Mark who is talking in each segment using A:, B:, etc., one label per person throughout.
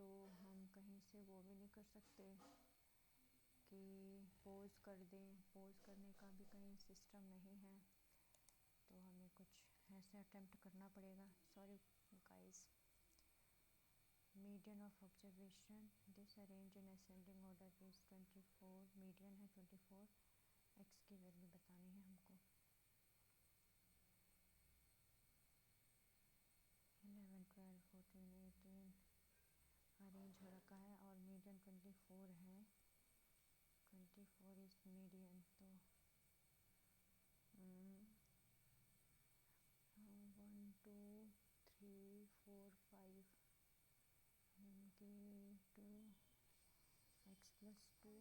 A: तो हम कहीं से वो भी नहीं कर सकते कि पॉज कर दें, पॉज करने का भी कहीं सिस्टम नहीं है, तो हमें कुछ ऐसे अटेम्प्ट करना पड़ेगा. Sorry guys. Median of observation this arrange in ascending order is 24. Median है 24. एक्स की वैल्यू बतानी है हमको. 11, 12, 14, 18 अरेंज हो रखा है और मीडियन 24 है. 24 इज मीडियन. तो 1 2 3 4 5 टू एक्स प्लस 2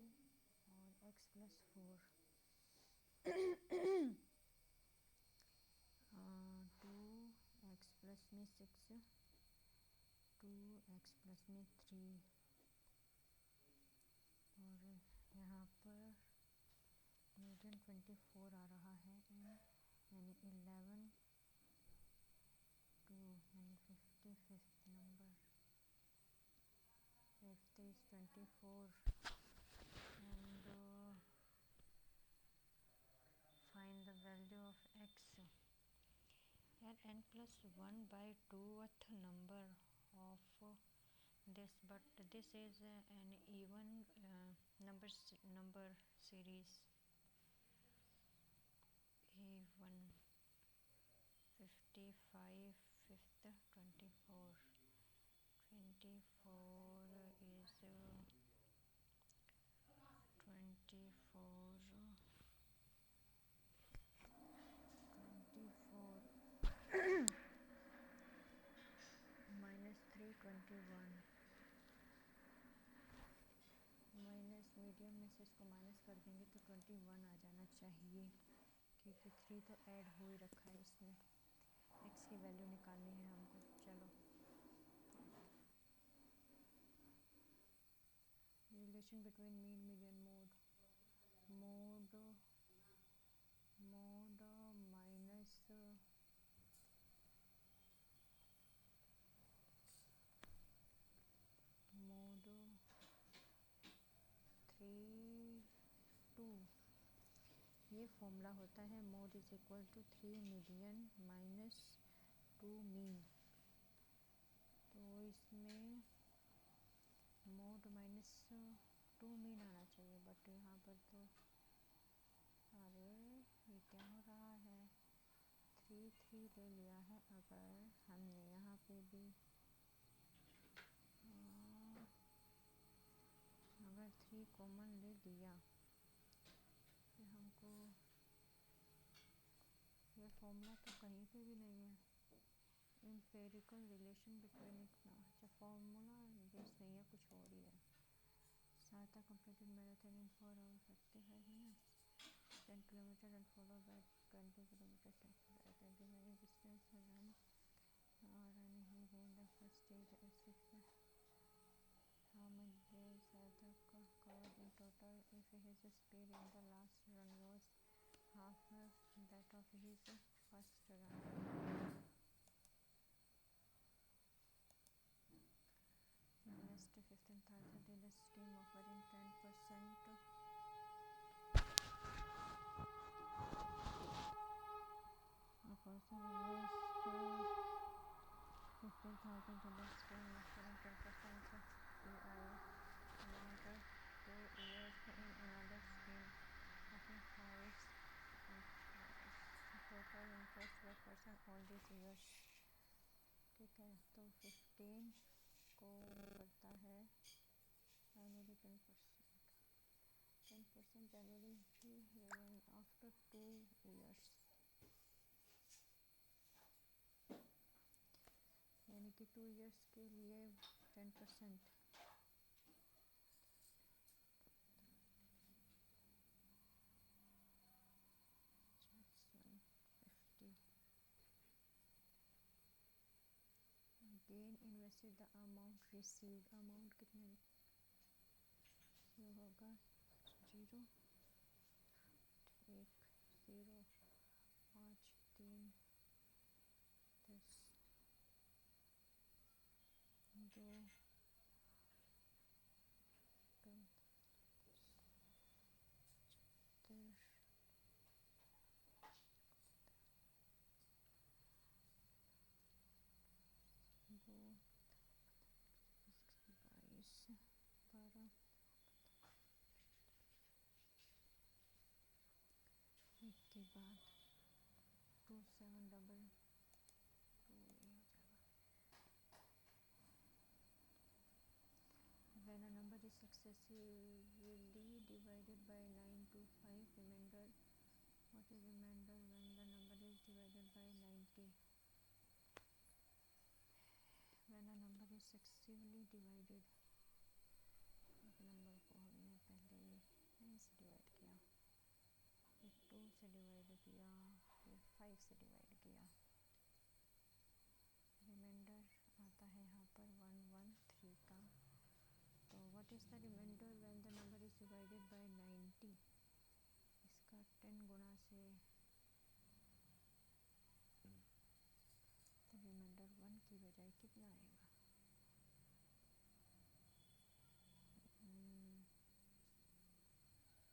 A: और एक्स प्लस 4. 2 एक्स प्लस में 6, 2 एक्स प्लस में 3 और यहाँ पर मीडियन 24 आ रहा है यानी 11 2 यानी 55th number. 5th is 24 and find the value of x. And n plus 1 by 2th number of this, but this is an even number series. A1 55 fifth 24. 24 is 24 minus 3 21 minus medium में से इसको minus कर देंगे तो 21 आ जाना चाहिए, क्योंकि 3 तो ऐड हो ही रखा है इसमें. एक्स की वैल्यू निकालनी है हमको. चलो, relation between mean median mode minus mode 3 2. ये फॉर्मूला होता है mode is equal to 3 median minus 2 mean. तो इसमें मोड माइनस 2 मीन आना चाहिए, बट यहाँ पर तो अरे ये क्या हो रहा है. 3 3 ले लिया है. अगर हमने यहाँ पे भी अगर 3 कॉमन ले लिया फिर हमको ये फॉर्मूला तो कहीं पे भी नहीं है. एम्पेरिकल रिलेशन बिटवीन इतना अच्छा फॉर्मूला बेस नहीं है, कुछ और ही है. सहायता completed marathon in 4 hours 35 minutes 10 kilometer and followed by 20 kilometer 20 minute distance run and he gained the first stage at 6. How much days Sadak covered in total if his speed in the last run was half that of his first run? Invest 15,000 in a scheme offering 10%. A person invests 15,000 in a scheme offering 10% CI another 2 years in another scheme offering 5 total interest per person all these years. ठीक है, तो 15 को करता है annually 10% annually after 2 years, यानी कि 2 years के लिए 10%. Again invested the amount received. Amount कितने होगा 0 1 0 5 3 10 2 उसके बाद 2722 ये हो जाएगा। When a number is successively divided by 9 to 5, remainder, what is remainder when the number is divided by 90? When a number is successively divided, एक नंबर को हमने पहले 9 से डिवाइड किया, फिर 2 से डिवाइड किया, फिर 5 से डिवाइड किया, रिमाइंडर आता है यहाँ पर 113 का। तो what is the remainder when the number is divided by 90? इसका 10 गुना से तो रिमाइंडर 1 की बजाय कितना आएगा?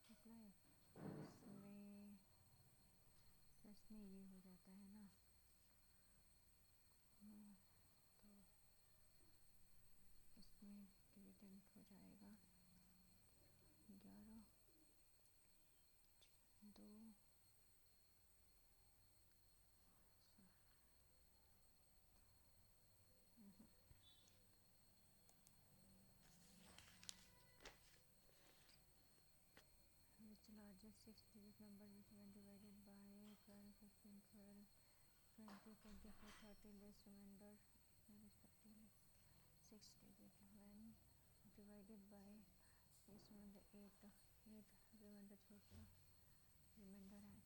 A: कितना है इसमें ये हो जाता है ना, तो इसमें डिविडेंड हो जाएगा 11 2 which largest 6-digit number which when divided by 12, 15, 12, 20, 24, 30 less remainder respectively 6 digit when divided by इसमें 8 रिमाइंडर छोटा रिमाइंडर है।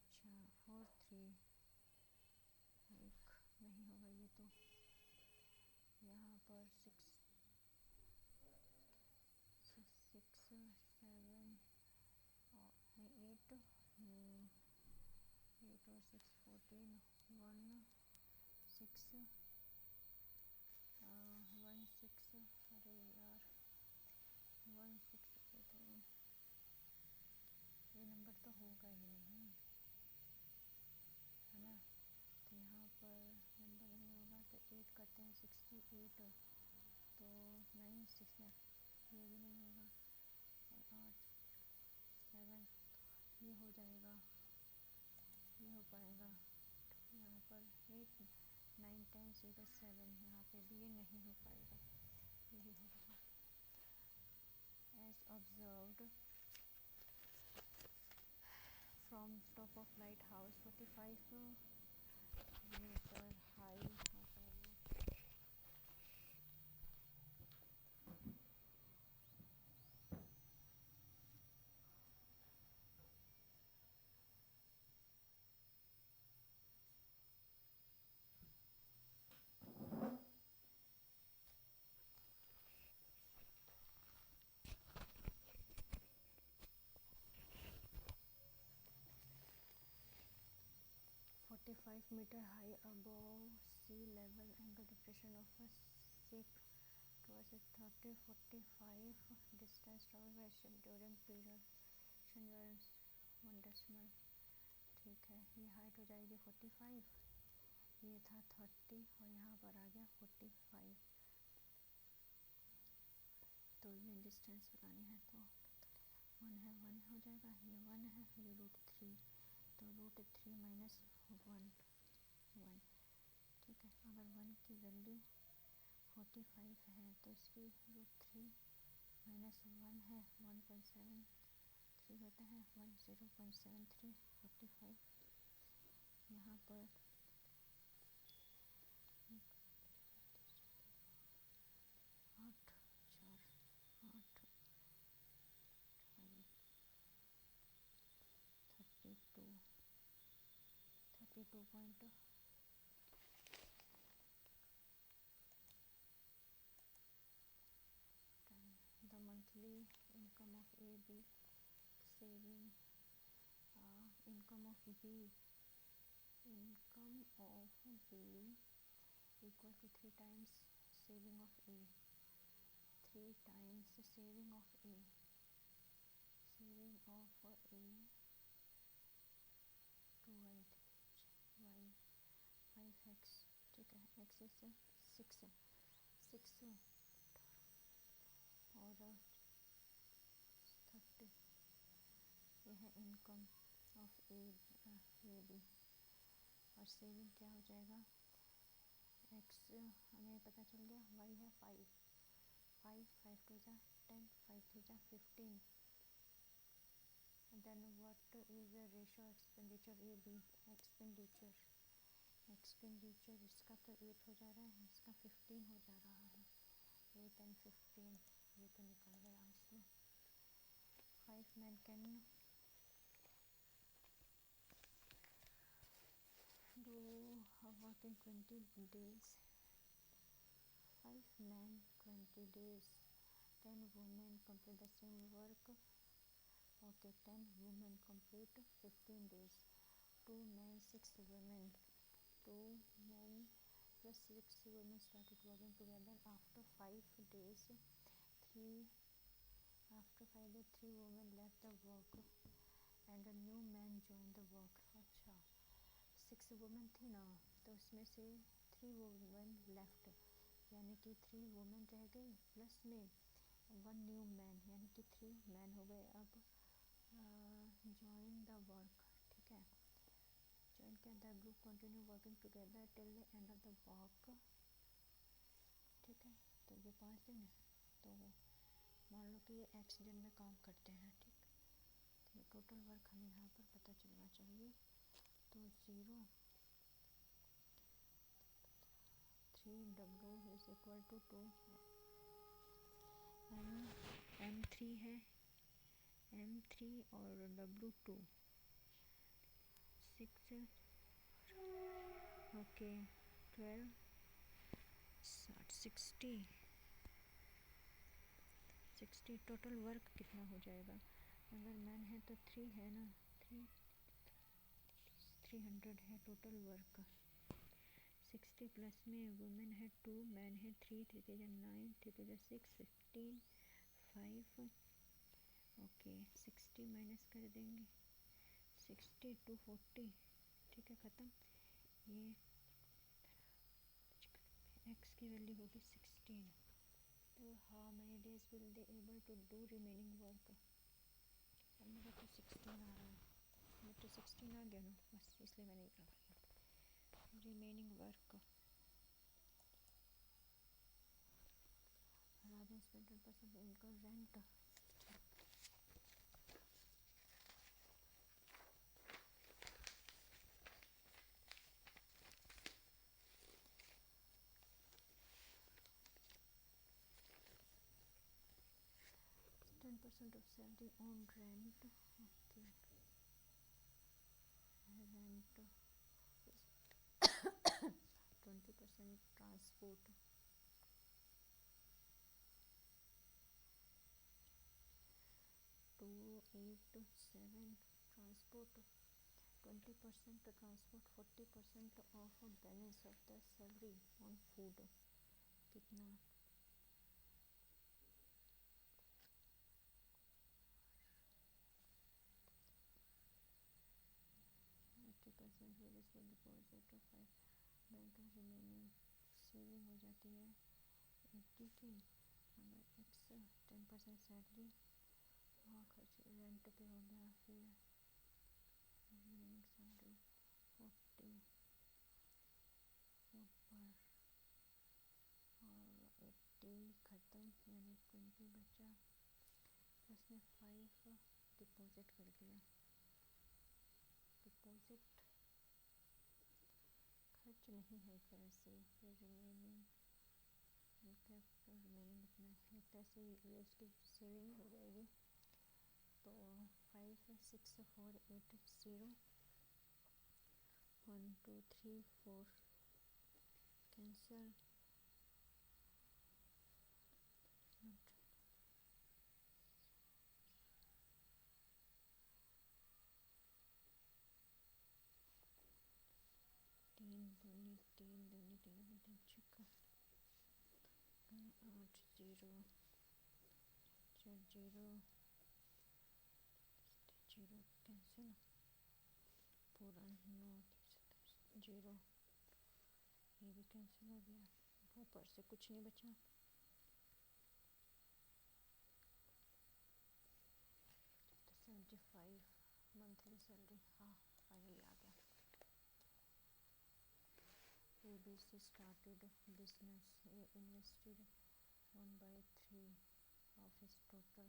A: अच्छा 4 3 एक नहीं होगा ये तो, यहाँ पर 6 7 और 8 8 और 6 14 1 6 1 6 अरे यार 1 6 तो ये नंबर तो होगा ही नहीं है ना, तो यहाँ पर नंबर नहीं होगा तो 8 करते हैं 68 तो 9 6 ये भी नहीं होगा, और 8 7 ये हो जाएगा, ये हो पाएगा। यहाँ पर 8 9 10 0 7 यहाँ पे भी ये नहीं हो पाएगा, यही होगा। As observed from top of lighthouse 45 meter high 45 meter high above sea level, angle depression of a ship towards 30-45 distance traveled by ship during period 1 decimal। ठीक है, ये हाइट हो जाएगी 45, ये था 30 और यहाँ पर आ गया 45, तो ये डिस्टेंस बतानी है तो 1 है 1 हो जाएगा, ये 1 है, ये √3 तो √3 माइनस 1 1। ठीक है, अगर 1 की वैल्यू 45 है तो इसकी √3 माइनस 1 है 1.73 होता है 10.73 45। यहाँ पर 8 4 8 32.10। The monthly income of A, B, saving income of B equal to 3 times saving of A, 3 times saving of A to y 5x। ठीक है, x is 6 और 30, यह है इनकम ऑफ ए बी। और सेविंग क्या हो जाएगा, एक्स हमें पता चल गया, वाई है 5 5 टू जा 10, 5 थ्री जा 15। Then what is the ratio expenditure A B, expenditure इसका तो 8 हो जा रहा है, इसका 15 हो जा रहा है, 8 and 15 ये तो निकल गया इसमें। 5 men can do work in 20 days, 5 men 20 days, 10 women complete the same work, okay 10 women complete 15 days, 2 men 6 women, 2 men plus 6 women started working together. After 5 days 3 women left the work and a new man joined the work। अच्छा 6 women थी ना, तो उसमें से 3 women left, यानी कि 3 women रह गई, प्लस में 1 न्यू मैन, यानी कि 3 मैन हो गए। अब जॉइन द वर्क, ठीक है, जॉइन किया, the group continue working together till the end of the work, ठीक है। तो ये 5 दिन है, तो मान लो कि ये एक्स दिन में काम करते हैं, ठीक। तो टोटल वर्क हमें यहाँ पर पता चलना चाहिए, तो 0 3W is equal to 2 M3 है, M3 और W2 6, ओके 12 60 टोटल वर्क कितना हो जाएगा, अगर मैन है तो 3 है ना, 300 है टोटल वर्क, 60 प्लस में वुमेन है 2, मैन है 3, 3 9, 3 6 15 5, ओके 60 माइनस कर देंगे, 60 टू 40, ठीक है, ख़त्म। ये एक्स की वैल्यू होगी 16, तो how many days will they able to do remaining work, और मेरा तो 16 आ रहा है, मेरा तो 16 आ गया ना, बस इसलिए मैंने ये लगाया remaining work. Rajan spend 10% income rent, 10% of salary on rent, okay, rent 20% transport, 287 transport, 20% transport, 40% of balance of the salary on food, कितना 80% wages for deposit of 5 bank remaining saving हो जाती है 80 की, अगर एक्स 10% सैलरी और खर्च rent पे हो गया, फिर रिमेनिंग सैलरी 40 ऊपर और 80 ख़त्म, यानी 20 बचा, प्लस में 5 डिपॉजिट कर दिया, डिपॉजिट खर्च नहीं है एक तरह से, फिर रिमेनिंग रिमेनिंग इतना एक तरह से ये उसकी सेविंग हो जाएगी, तो 5 6 4 8 0 1 2 3 4 कैंसल, 3 दूनी 3 दूनी 3 छक्का 8 0 4 0 0 कैंसिल, पूरा 9 0, ये भी कैंसिल हो गया, ऊपर से कुछ नहीं बचा। तो 75 मंथली सैलरी, हाँ फाइनली आ गया। ABC started business. A invested 1/3 of his total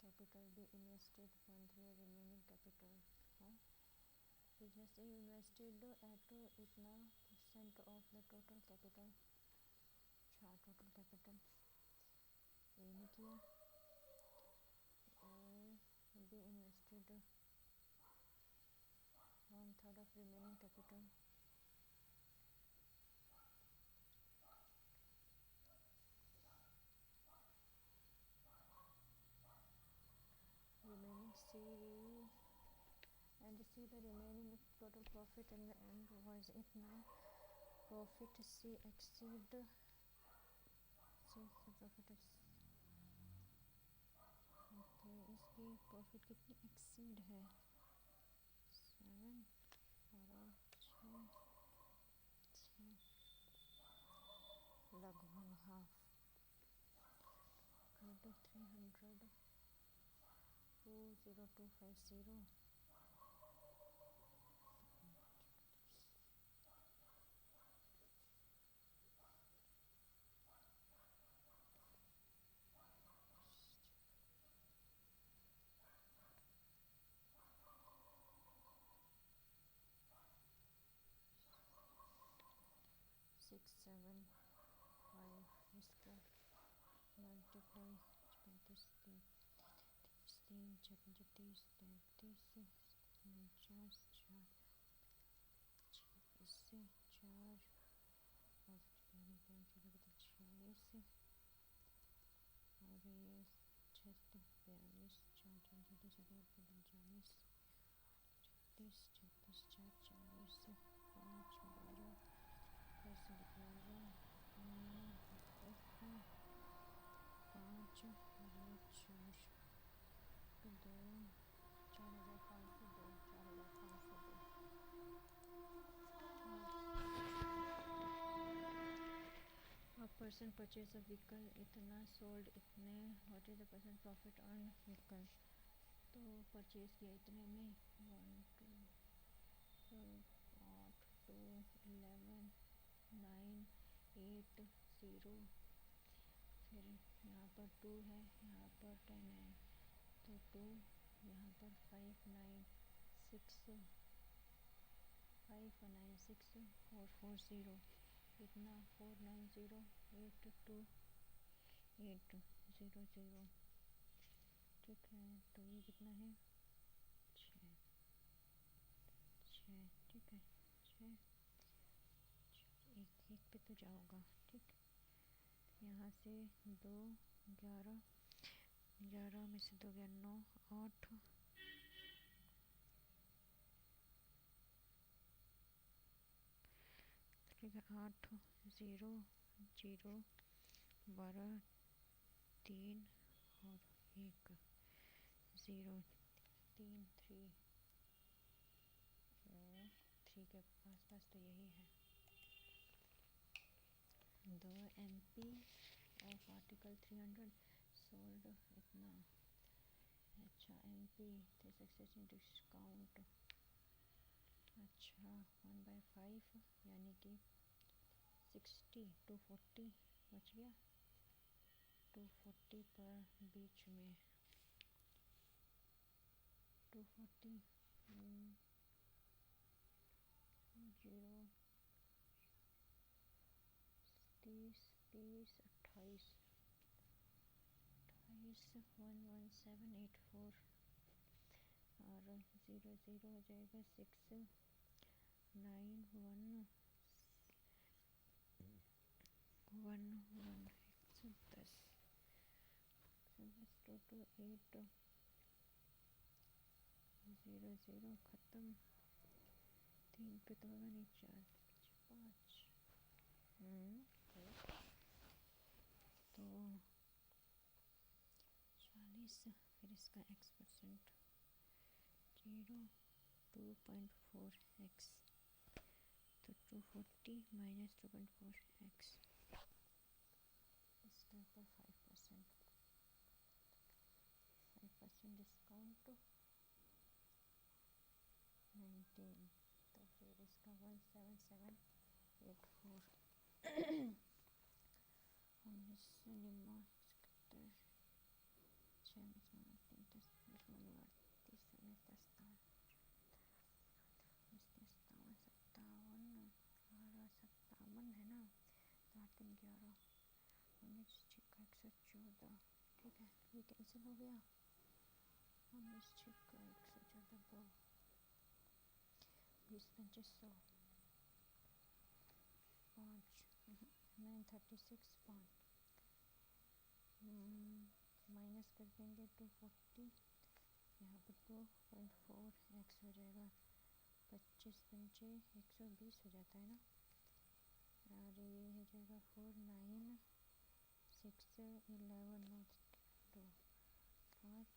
A: capital. B invested 1/3 remaining capital. हाँ, business A invested at इतना percent of the total capital। अच्छा, total capital A ने किया। B invested 1/3 of remaining capital। Remaining C and C the remaining total profit in the end was इतना। Profit C exceed C profit okay, इसकी profit कितनी exceed है? 7 और 6 लगभग half. 300 20250 675 इसको मल्टीप्लाई 35 3 36 35 49 4 इससे 4 और 46 और ये 46 42 4 36 45 36 36 4 40 5 12 10 11 5 और 4 2 4502 A person purchase a vehicle इतना, sold इतने, what is the percent profit on vehicle? तो परचेज किया इतने में 1 2 8 2 11 9 8 0, फिर यहाँ पर 2 है, यहाँ पर 10 है, तो 2 यहाँ पर 5 9 6 5 9 6 और 4 0 इतना 490 8 2 8 0 0। ठीक है, तो ये कितना है? 6 6। ठीक है, 6 एक एक पे तो जाओगा। ठीक, यहाँ से 2 11 11 में से 2 गया 9 8 ठीक है 8 0 0 12 3 और 1 0 3 3 3 के आसपास तो यही है। The MP of Article 300 sold इतना। अच्छा, MP 360 डिस्काउंट। अच्छा 1/5 यानी कि 60 240 बच गया। 240 पर बीच में 240 0 30 30 28 11784 और 0 0 हो जाएगा 6 9 1 1 1 110 2 2 8 0 0 ख़त्म। 3 पे तो होगा नहीं, 4 5 तो 40, फिर इसका x% 0 2.4x, तो 240 - 2.4x डिस्काउंट 19, तो फिर इसका 17784 सत्तावन है ना, 8 3 11 19 छिक्का 114, ठीक है, ये कैंसिल हो गया। 19 छिक्का 114 20 2500 5 936 5 माइनस कर देंगे 240, यहाँ पर 2.4 एक्स हो जाएगा, 25 पंचे 120 हो जाता है ना, और ये हो जाएगा 4 9 6 11 9 2 5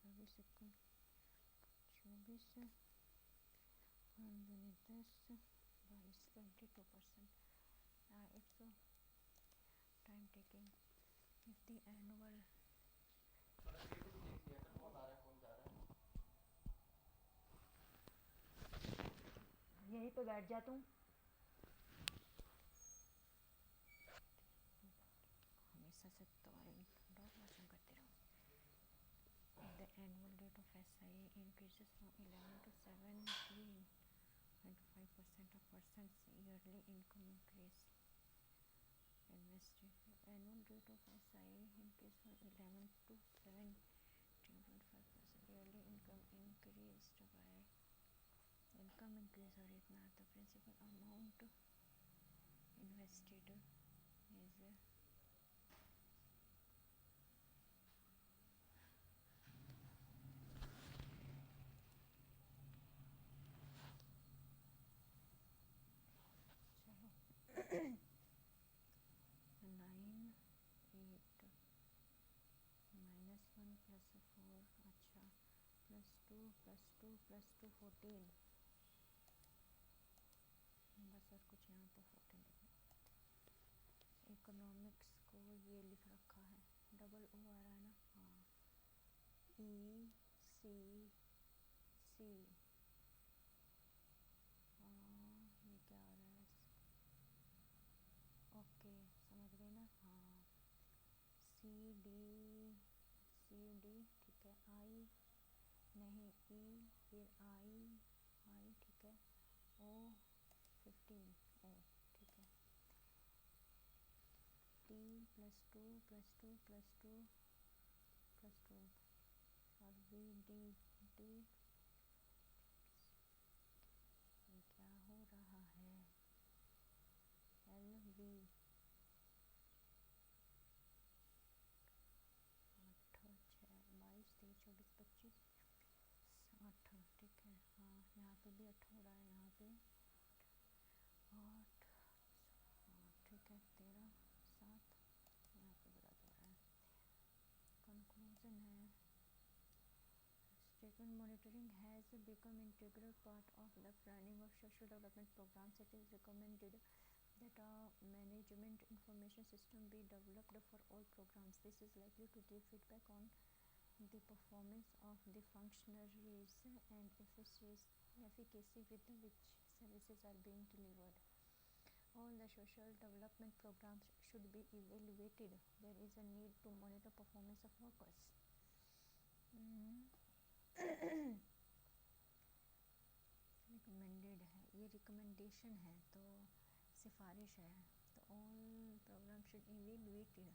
A: 24 24 10 22 22%. It's so time taking. If the annual यहीं पे बैठ जा तुम, हमेशा से तुम्हारे डॉग वाचन करते रहो। The annual rate of SI increases from 11 to 17.5% of persons yearly income increase. Annual rate of SI increase from 11 to 17.5% yearly income increased by income increase और इतना, तो principal amount invested is चलो 9 8 -1 + 4, अच्छा +2 +2 +2 14, बस और कुछ यहाँ पे 14 लिखना। इकोनॉमिक्स को ये लिख रखा है, डबल ओ आ रहा है ना, हाँ, ECC, ये क्या आ रहा है, ओके समझ गए ना, हाँ, CD ठीक है, आई नहीं ई, फिर आई ठीक है, ओ 15 ओ ठीक है, T +2 +2 +2 +2 और VD ये क्या हो रहा है, LV 8 6 22 23 24 25 8, ठीक है, हाँ यहाँ पे भी 8 हो रहा है, यहाँ पे 8 ठीक है, 13 7 यहाँ पे गलत हो रहा है। कंक्लूजन है, statement monitoring has become integral part of the planning of social development programs. It is recommended that a management information system be developed for all programs. This is likely to give feedback on the performance of the functionaries and efficacy with which services are being delivered. All the social development programs should be evaluated. There is a need to monitor performance of workers. Recommended है, ये recommendation है, तो सिफारिश है, तो all programme should evaluated,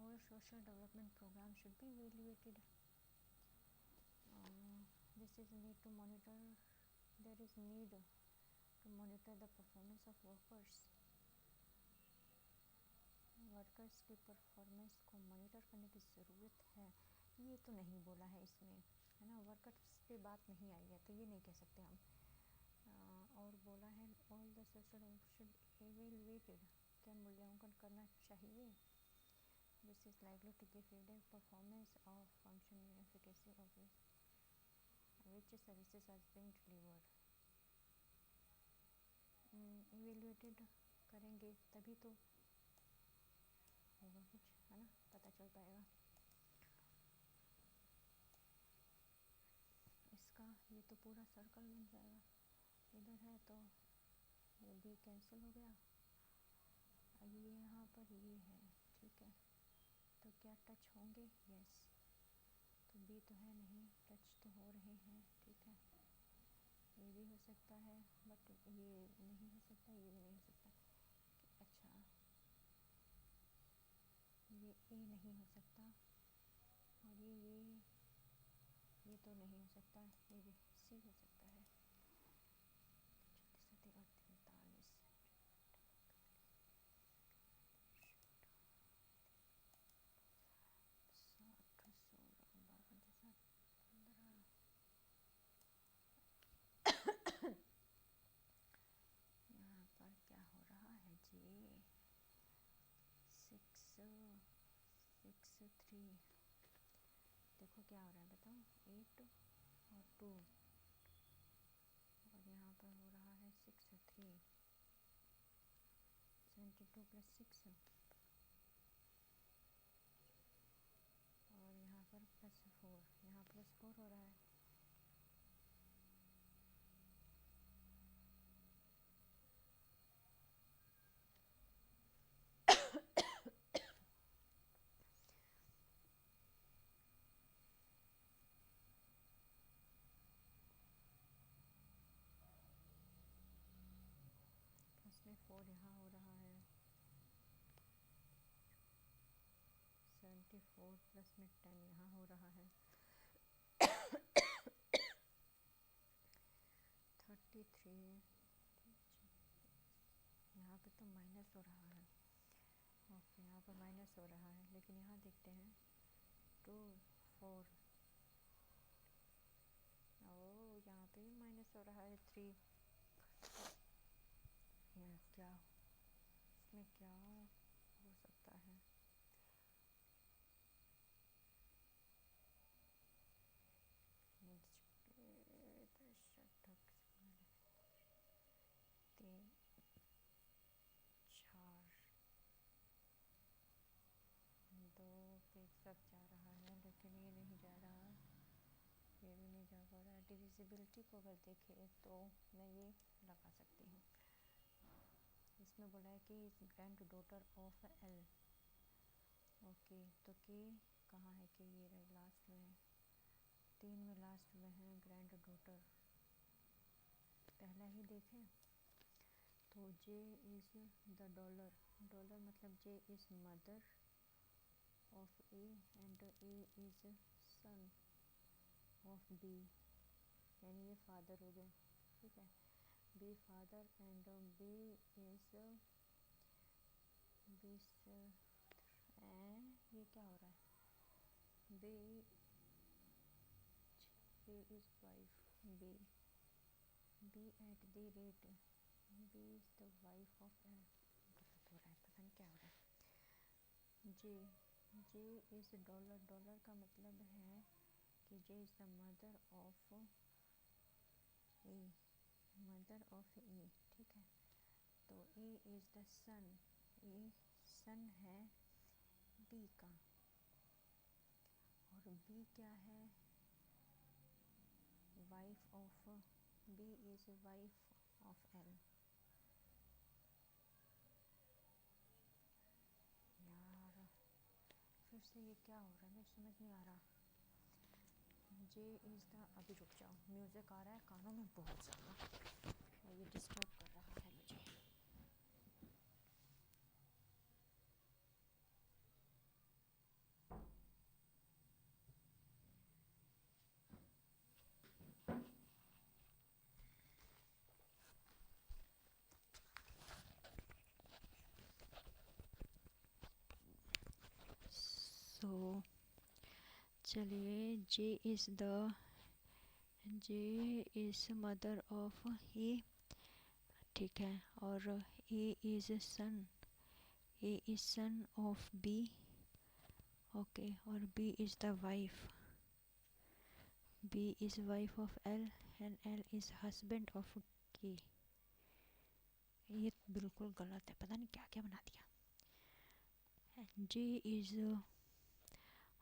A: all social development programme should be evaluated. This is need to monitor, there is need to monitor the performance of workers. Workers की performance को monitor करने की ज़रूरत है, ये तो नहीं बोला है इसमें, है ना, वर्कर्स पे बात नहीं आई है, तो ये नहीं कह सकते हम. और बोला है all the social should evaluated, क्या मूल्यांकन करना चाहिए. This is likely to give feedback performance of function efficacy of which services are being delivered. Evaluated करेंगे तभी तो होगा कुछ, है ना, पता चल तो पूरा सर्कल बन जाएगा, इधर है तो ये बी कैंसिल हो गया, अब ये यहाँ पर ये है, ठीक है, तो क्या टच होंगे? यस, तो बी तो है नहीं, टच तो हो रहे हैं, ठीक है, ये भी हो सकता है बट ये नहीं हो सकता, ये भी नहीं हो सकता। अच्छा, ये ए नहीं हो सकता, और ये तो नहीं हो सकता, ये भी सी हो सकता है। 36 और 43, 60, 16, 15, यहाँ पर क्या हो रहा है जी? 6, 6, 3, देखो क्या हो रहा है बताओ, 8 और 2, और यहाँ पर हो रहा है 6 और 3, 72 + 6, और यहाँ पर +4, यहाँ +4 हो रहा है। इसमें 4 यहाँ हो रहा है, 74 प्लस में 10 यहाँ हो रहा है, 33, यहाँ पे तो माइनस हो रहा है, ओके यहाँ पर माइनस हो रहा है, लेकिन यहाँ देखते हैं 2, 4, ओ यहाँ पे भी माइनस हो रहा है 3, यहाँ क्या, इसमें क्या हो सकता है? दशक 3, 4, 2 पे सब जा रहा है, लेकिन ये नहीं जा रहा, ये भी नहीं जा पा रहा है। डिविजिबिलिटी को अगर देखें तो मैं ये लगा सकती हूँ, इसमें बोला है कि grand daughter of L, okay, तो के कहाँ है? कि ये रहे लास्ट में है, 3 में लास्ट में है ग्रैंड डॉटर, पहला ही देखें तो J is the dollar, dollar मतलब J is mother of A and A is son of B, यानी ये फादर हो गया, ठीक है, B father and B is B, ये क्या हो रहा है? B is wife, B B at the rate, B is the wife of A, गलत हो रहा है, पता नहीं क्या हो रहा है। जे इज़ डॉलर, डॉलर का मतलब है कि J is the mother of A, mother of A, ठीक है, तो ए इज़ द सन, ए सन है बी का, और बी क्या है? Wife of, B is wife of L. यार फिर से ये क्या हो रहा है, मुझे समझ नहीं आ रहा। जे इज़ द, अभी रुक जाओ, म्यूज़िक आ रहा है कानों में बहुत ज़्यादा और ये डिस्टर्ब कर रहा है मुझे। सो चलिए, J is mother of A, ठीक है, और A is son of B, okay, और B is the wife, B is wife of L and L is husband of K. ये बिल्कुल गलत है, पता नहीं क्या क्या बना दिया। J is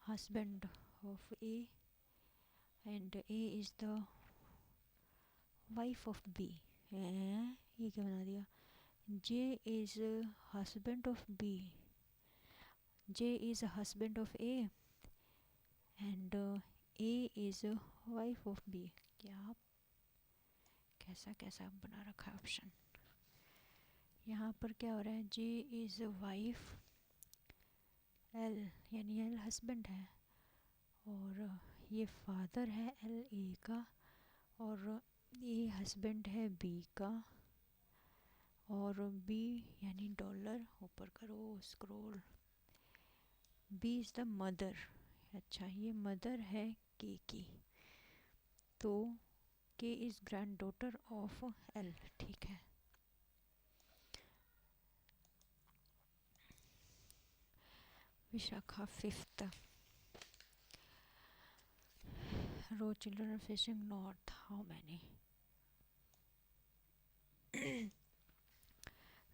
A: husband of A and A is the wife of B. ये क्या बना दिया? J is husband of B, J is husband of A and A is wife of B. क्या कैसा कैसा बना रखा है ऑप्शन। यहाँ पर क्या हो रहा है? जे इज वाइफ, एल यानी एल हस्बैंड है, और ये फादर है एल ए का, और ए हस्बैंड है बी का, और बी यानी डॉलर, ऊपर करो scroll, B is the mother. अच्छा, ये मदर है के की, तो K is granddaughter of L. ठीक है। Vishakha fifth, row children are fishing north, how many?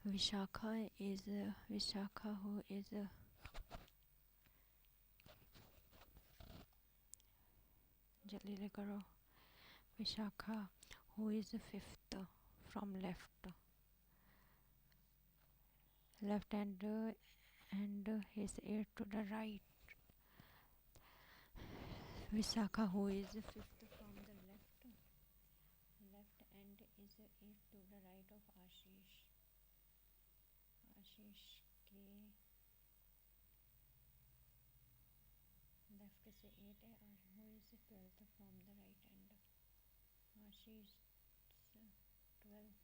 A: Vishakha is, Vishakha who is, जल्दी ले करो, Vishakha who is fifth from left, left and his heir to the right. Visakha who is fifth from the left, left and is heir to the right of Ashish, Ashish के left से 8 है, और who is 12th from the right end, Ashish 12th,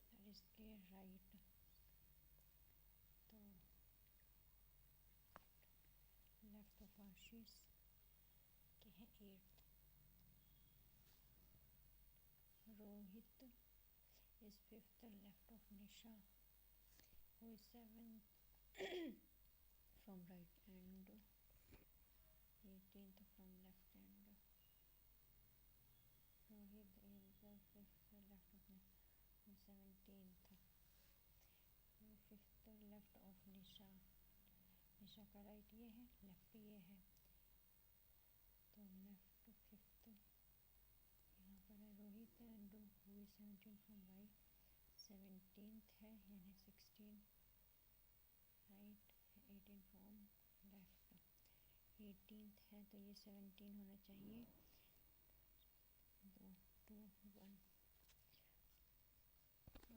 A: that is के right, तो left of आशीष के हैं 8th। Rohit is 5th left of Nisha who is 7th from right and 18th from left and Rohit is the 5th left of 17th, 5th left of Nisha, निशा का right ये है, left ये है, तो left 5th यहाँ पर है Rohit and who is 17 from right, 17th है यानी 16 राइट, 18 फ्रॉम लेफ्ट, 18th है तो ये 17 होना चाहिए, 2 2 1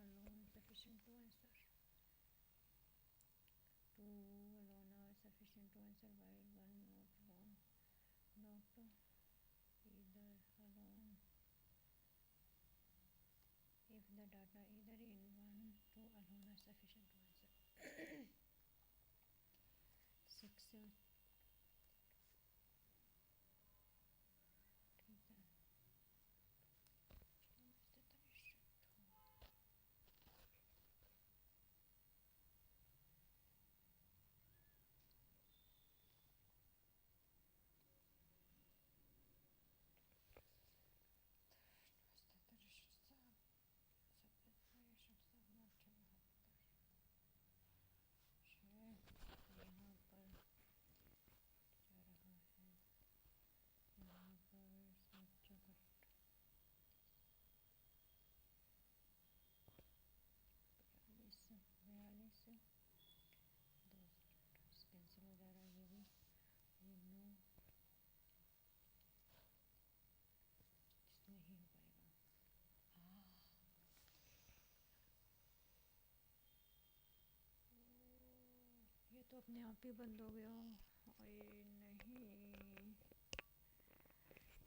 A: alone sufficient to answer, 2 alone are sufficient to answer while 1 not alone, not either alone, if the data either in 1 2 alone are sufficient to answer. 6 ठीक है। Cancel हो जा रहा है, ये भी, ये नो नहीं हो पाएगा। ये तो अपने आप ही बंद हो गया। अरे नहीं,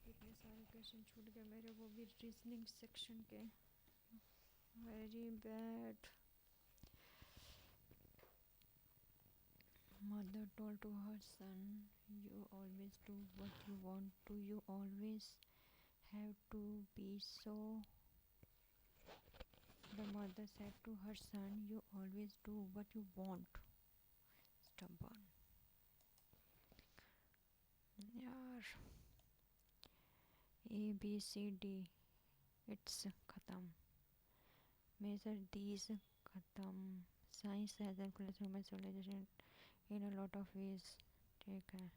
A: इतने सारे क्वेश्चन छूट गए मेरे, वो भी रीजनिंग सेक्शन के, very bad. Mother told to her son, you always do what you want to, you always have to be so. The mother said to her son, you always do what you want. Stubborn. यार, A B C D, it's खत्म। Measure these खत्म। Science has influenced human civilization in a lot of ways। ठीक है,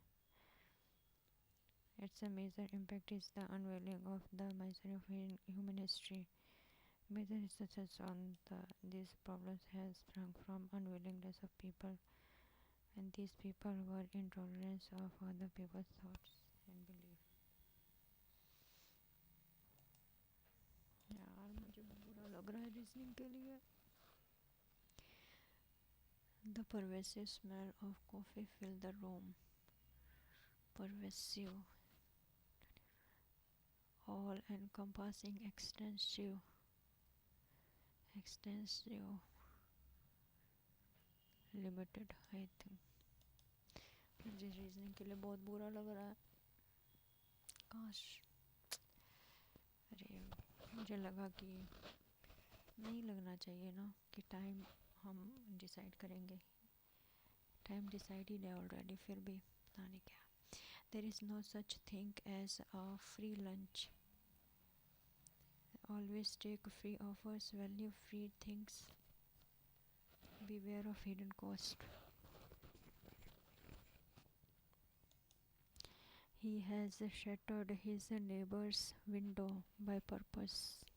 A: Its a major impact is the unveiling of the misery of human history. Major research on these problems has sprung from unwillingness of people, and these people were intolerance of other people's thoughts and beliefs. यार मुझे बुरा लग रहा है reasoning के लिए. The pervasive smell of coffee filled the room. Pervasive, all encompassing, extensive, limited, I think. मुझे reasoning के लिए बहुत बुरा लग रहा है. काश, अरे मुझे लगा कि नहीं लगना चाहिए ना कि टाइम हम डिसाइड करेंगे. टाइम डिसाइड ही है ऑलरेडी, फिर भी पता नहीं क्या. There is no such thing as a free lunch. Always take free offers, value free things. Beware of hidden cost. He has shattered his neighbor's window by purposely.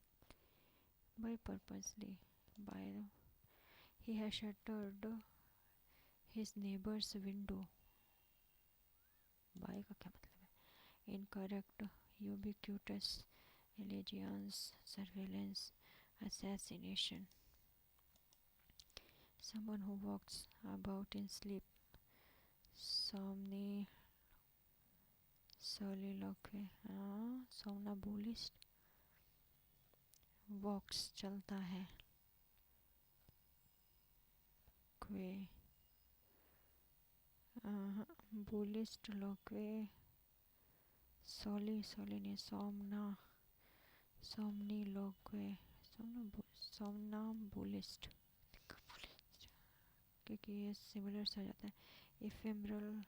A: By he has shattered his neighbor's window. By का क्या मतलब है? Incorrect, ubiquitous, allegiance, surveillance, assassination. Someone who walks about in sleep, soliloquy, somnambulist, walks चलता है, क्वे, बुलिस्ट लोक्वे, सोली ने सोमनी लोक्वे, सोमनाम्बुलिस्ट, क्योंकि ये सिमिलर सा जाता है. Ephemeral,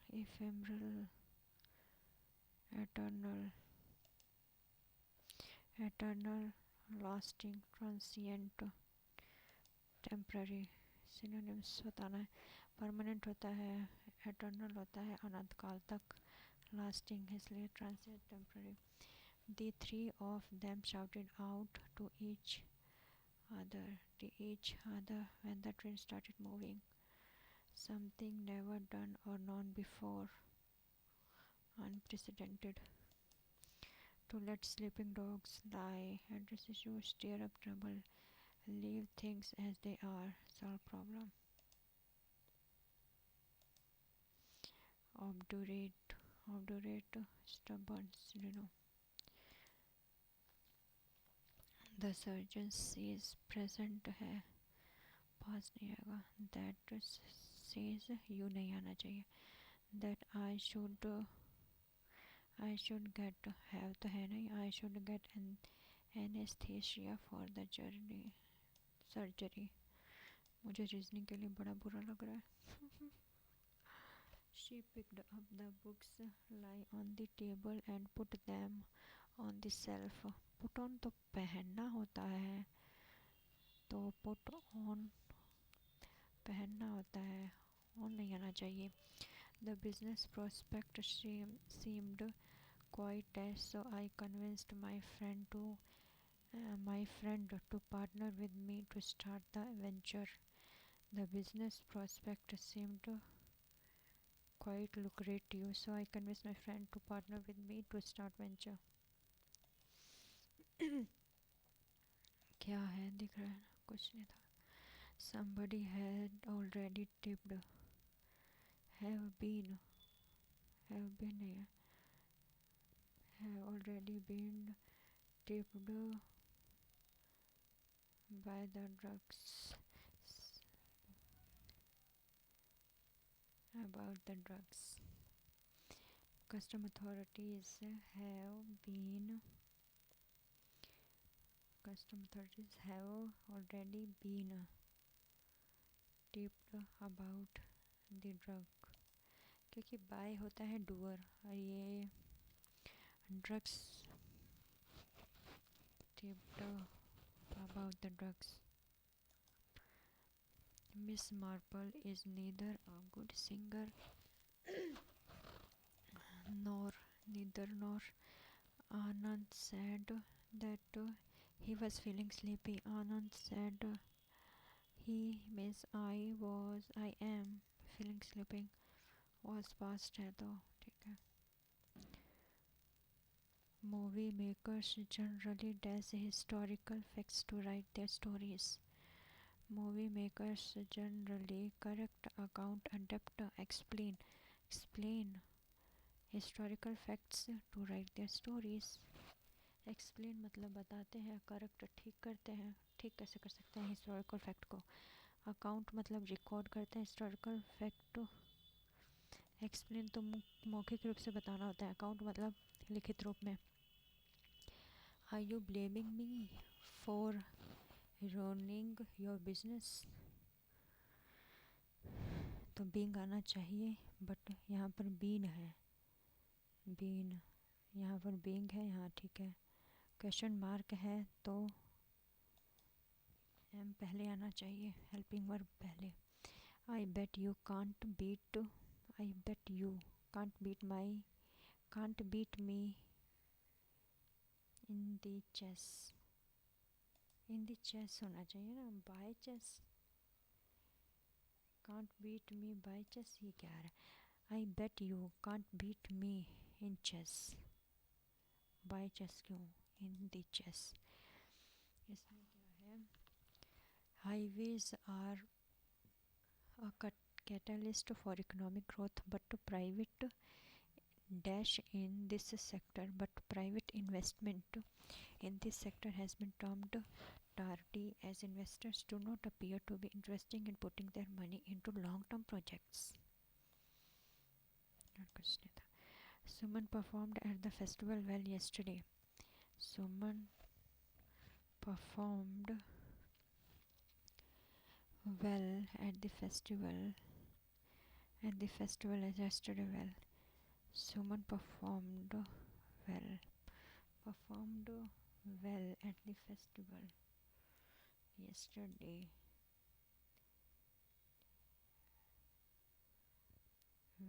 A: eternal, lasting, transient, temporary. Synonyms बताना है. परमानेंट होता है, एटर्नल होता है अनंत काल तक, लास्टिंग इसलिए transient, temporary. The three of them shouted out to each other when the train started moving. Something never done or known before. Unprecedented. To let sleeping dogs lie, address issues, stir up trouble, leave things as they are, solve problem. Obdurate, stubborn, The surgeon says present है, पास नहीं आएगा. That says you नहीं आना चाहिए. That I should get, have तो है नहीं. I should get anesthesia for the surgery. मुझे रीजनिंग के लिए बड़ा बुरा लग रहा है. She picked up the books lie on the table and put them on the shelf. Put on तो पहनना होता है, तो put on पहनना होता है, on नहीं आना चाहिए. The business prospect seemed quite nice, so I convinced my friend to partner with me to start the venture. The business prospect seemed quite lucrative, so I convinced my friend to partner with me to start venture. क्या है दिख रहा है? कुछ नहीं था. Somebody had already tipped. Have been नहीं है. Have already been tipped by the drugs. About the drugs. Custom authorities have already been tipped about the drug. क्योंकि बाय होता है डूअर और ये drugs, tipped about the drugs. Miss Marple is neither a good singer nor neither nor. Anand said that he was feeling sleepy. Anand said I am feeling sleeping. Was past है तो ठीक है. Movie makers generally dash historical facts to write their stories. Movie makers generally correct, account, adapt, explain historical facts to write their stories. Explain मतलब बताते हैं, correct ठीक करते हैं. ठीक कैसे कर सकते हैं historical fact को. Account मतलब record करते हैं historical fact. Explain तो मौखिक रूप से बताना होता है. Account मतलब लिखित रूप में. Are you blaming me for ruining your business? तो being आना चाहिए, बट यहाँ पर been है. Been यहाँ पर being है, यहाँ ठीक है. Question mark है तो am पहले आना चाहिए, helping verb पहले. I bet you can't beat me in the chess. In the chess होना चाहिए ना, by chess. Can't beat me by chess, ये क्या आ रहा है. I bet you can't beat me in chess. By chess क्यों, in the chess. इसमें क्या है. Highways are a catalyst for economic growth, but private dash in this sector, but private investment in this sector has been termed tardy, as investors do not appear to be interested in putting their money into long-term projects. Suman performed at the festival well yesterday. Suman performed well at the festival yesterday well. Suman performed well at the festival yesterday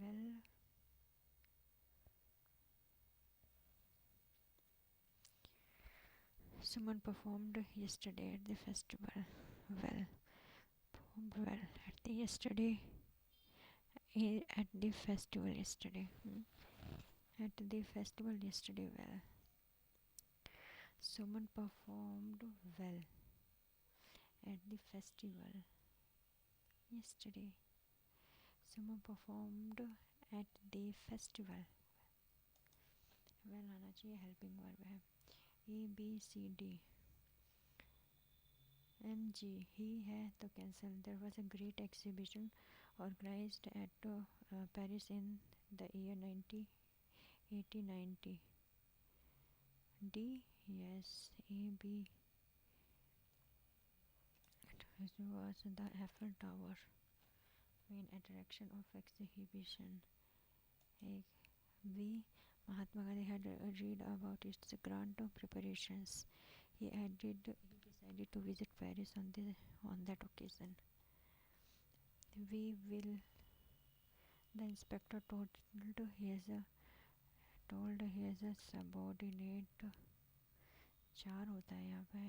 A: well. Suman performed yesterday at the festival well. Performed well at the yesterday at the festival yesterday. At the festival yesterday well. Suman performed well at the festival yesterday. Suman performed at the festival. well आना चाहिए, helping verb है. A B C D. MG he है तो cancel. There was a great exhibition organized at Paris in the year 1890. D yes. A B it was the Eiffel Tower, main attraction of exhibition. B Mahatma Gandhi had read about its grand preparations. He decided to visit Paris on that occasion. The inspector told his subordinate. चार होता है यहाँ पे.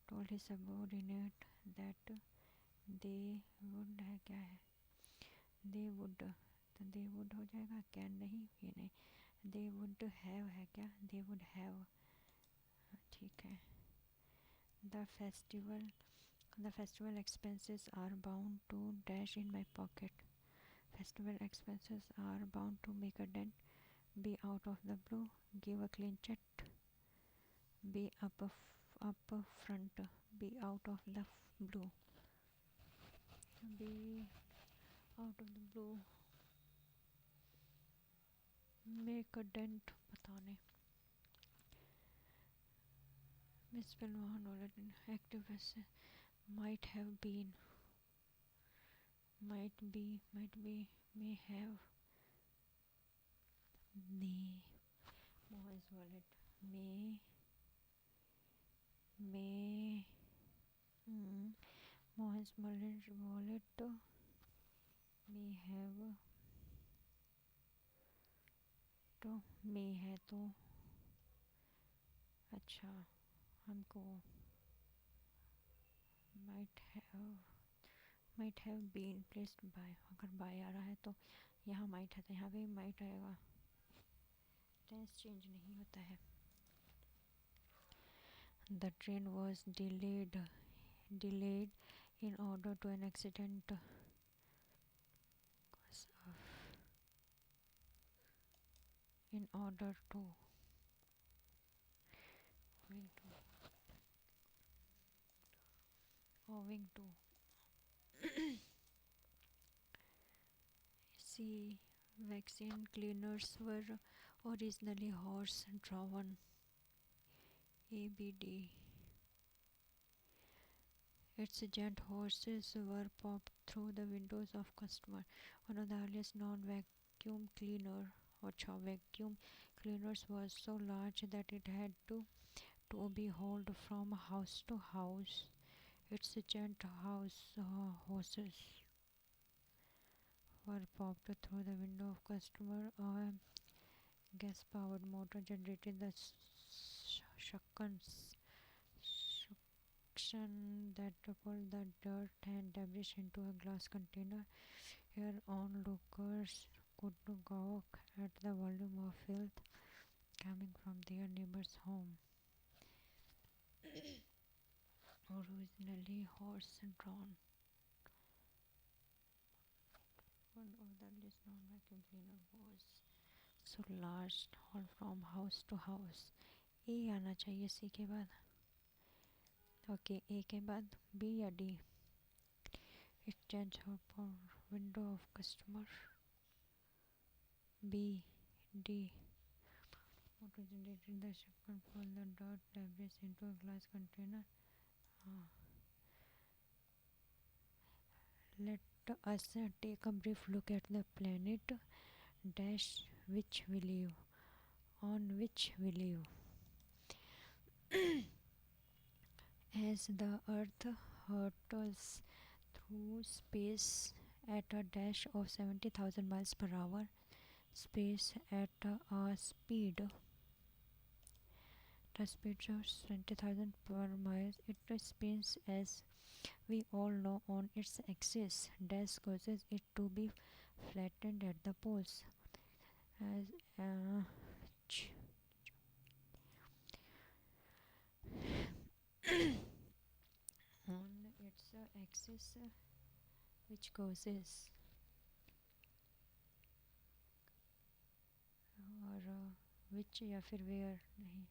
A: told his subordinate that they would है क्या है. they would तो they would हो जाएगा. can नहीं, ये नहीं. they would have है क्या. they would have ठीक है. The festival expenses are bound to dash in my pocket. Festival expenses are bound to make a dent. Be out of the blue, give a clean check. Be up front. Be out of the blue. Be out of the blue. Make a dent पता नहीं. Miss Pilwan already activist. Might have been. Might be. May have. Mohan's wallet. Mohan's wallet may have to मे है तो अच्छा हमको might have been placed by, अगर by आ रहा है तो यहाँ माइट है तो यहाँ भी माइट आएगा, टेंस चेंज नहीं होता है। The train was delayed in order to an accident in order to owing to see vaccine cleaners were originally horse drawn ABD. Its giant horses were popped through the windows of customers. One of the earliest non-vacuum vacuum cleaners was so large that it had to be hauled from house to house. Its giant horses were popped through the window of customer. A gas-powered motor generated the suction that pulled the dirt and debris into a glass container. Here onlookers could gawk at the volume of filth coming from their neighbor's home. Originally horse-drawn, one of the earliest non-vacuum cleaner was so large, hauled from house to house. ए आना चाहिए सी के बाद, okay ए के बाद B या D, it change window of customer, B D, motor generated the suction pull the dirt debris into a glass container. Let us take a brief look at the planet dash which we live, on which we live. As the Earth hurtles through space at a dash of 70,000 miles per hour, space at a speed of 20,000 per mile, it spins as we all know on its axis. Dash causes it to be flattened at the poles. As on its axis, which causes और which या फिर where नहीं,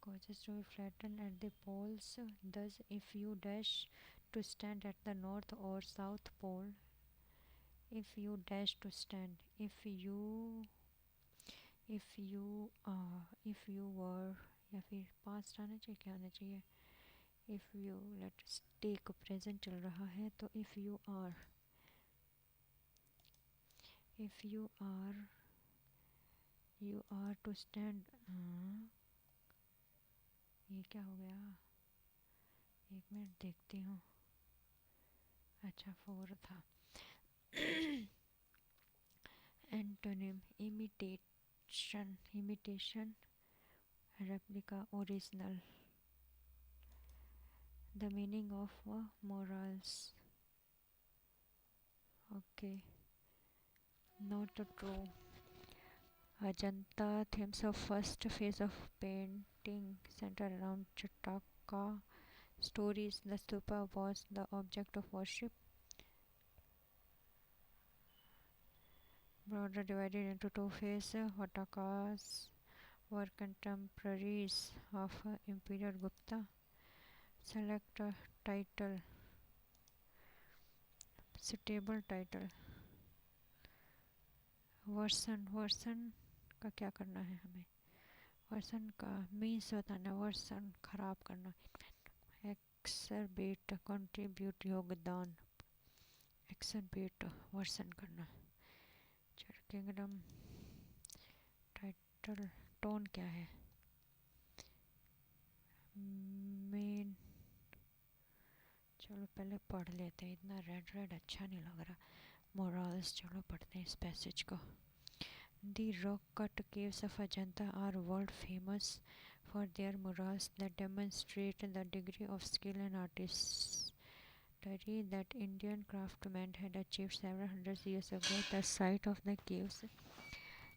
A: causes to be flattened at the poles. Thus, if you dash to stand at the north or south pole, if you dash to stand, if you were, या फिर past आना चाहिए, क्या आना चाहिए, if you, let's take present चल रहा है तो if you are to stand, ये क्या हो गया, एक मिनट देखती हूँ, अच्छा 4 था। Antonym imitation, replica, original. The meaning of morals, okay, not true. Ajanta themes of first phase of painting center around Chattaka stories. The stupa was the object of worship. Broader divided into two phases. Vatakas were contemporaries of Emperor Gupta. Select a title, suitable title. Version का क्या करना है हमें, version का means बताना, version खराब करना, एक्सरबेट contribute योगदान, एक्सरबेट वर्सन करना। किंगडम टाइटल टोन क्या है, मेन, चलो पहले पढ़ लेते हैं, इतना रेड अच्छा नहीं लग रहा। मोरल्स, चलो पढ़ते हैं इस पैसेज को। The rock-cut caves of Ajanta are world famous for their murals that demonstrate the degree of skill and artistry that Indian craftsmen had achieved several hundred years ago. The site of the caves,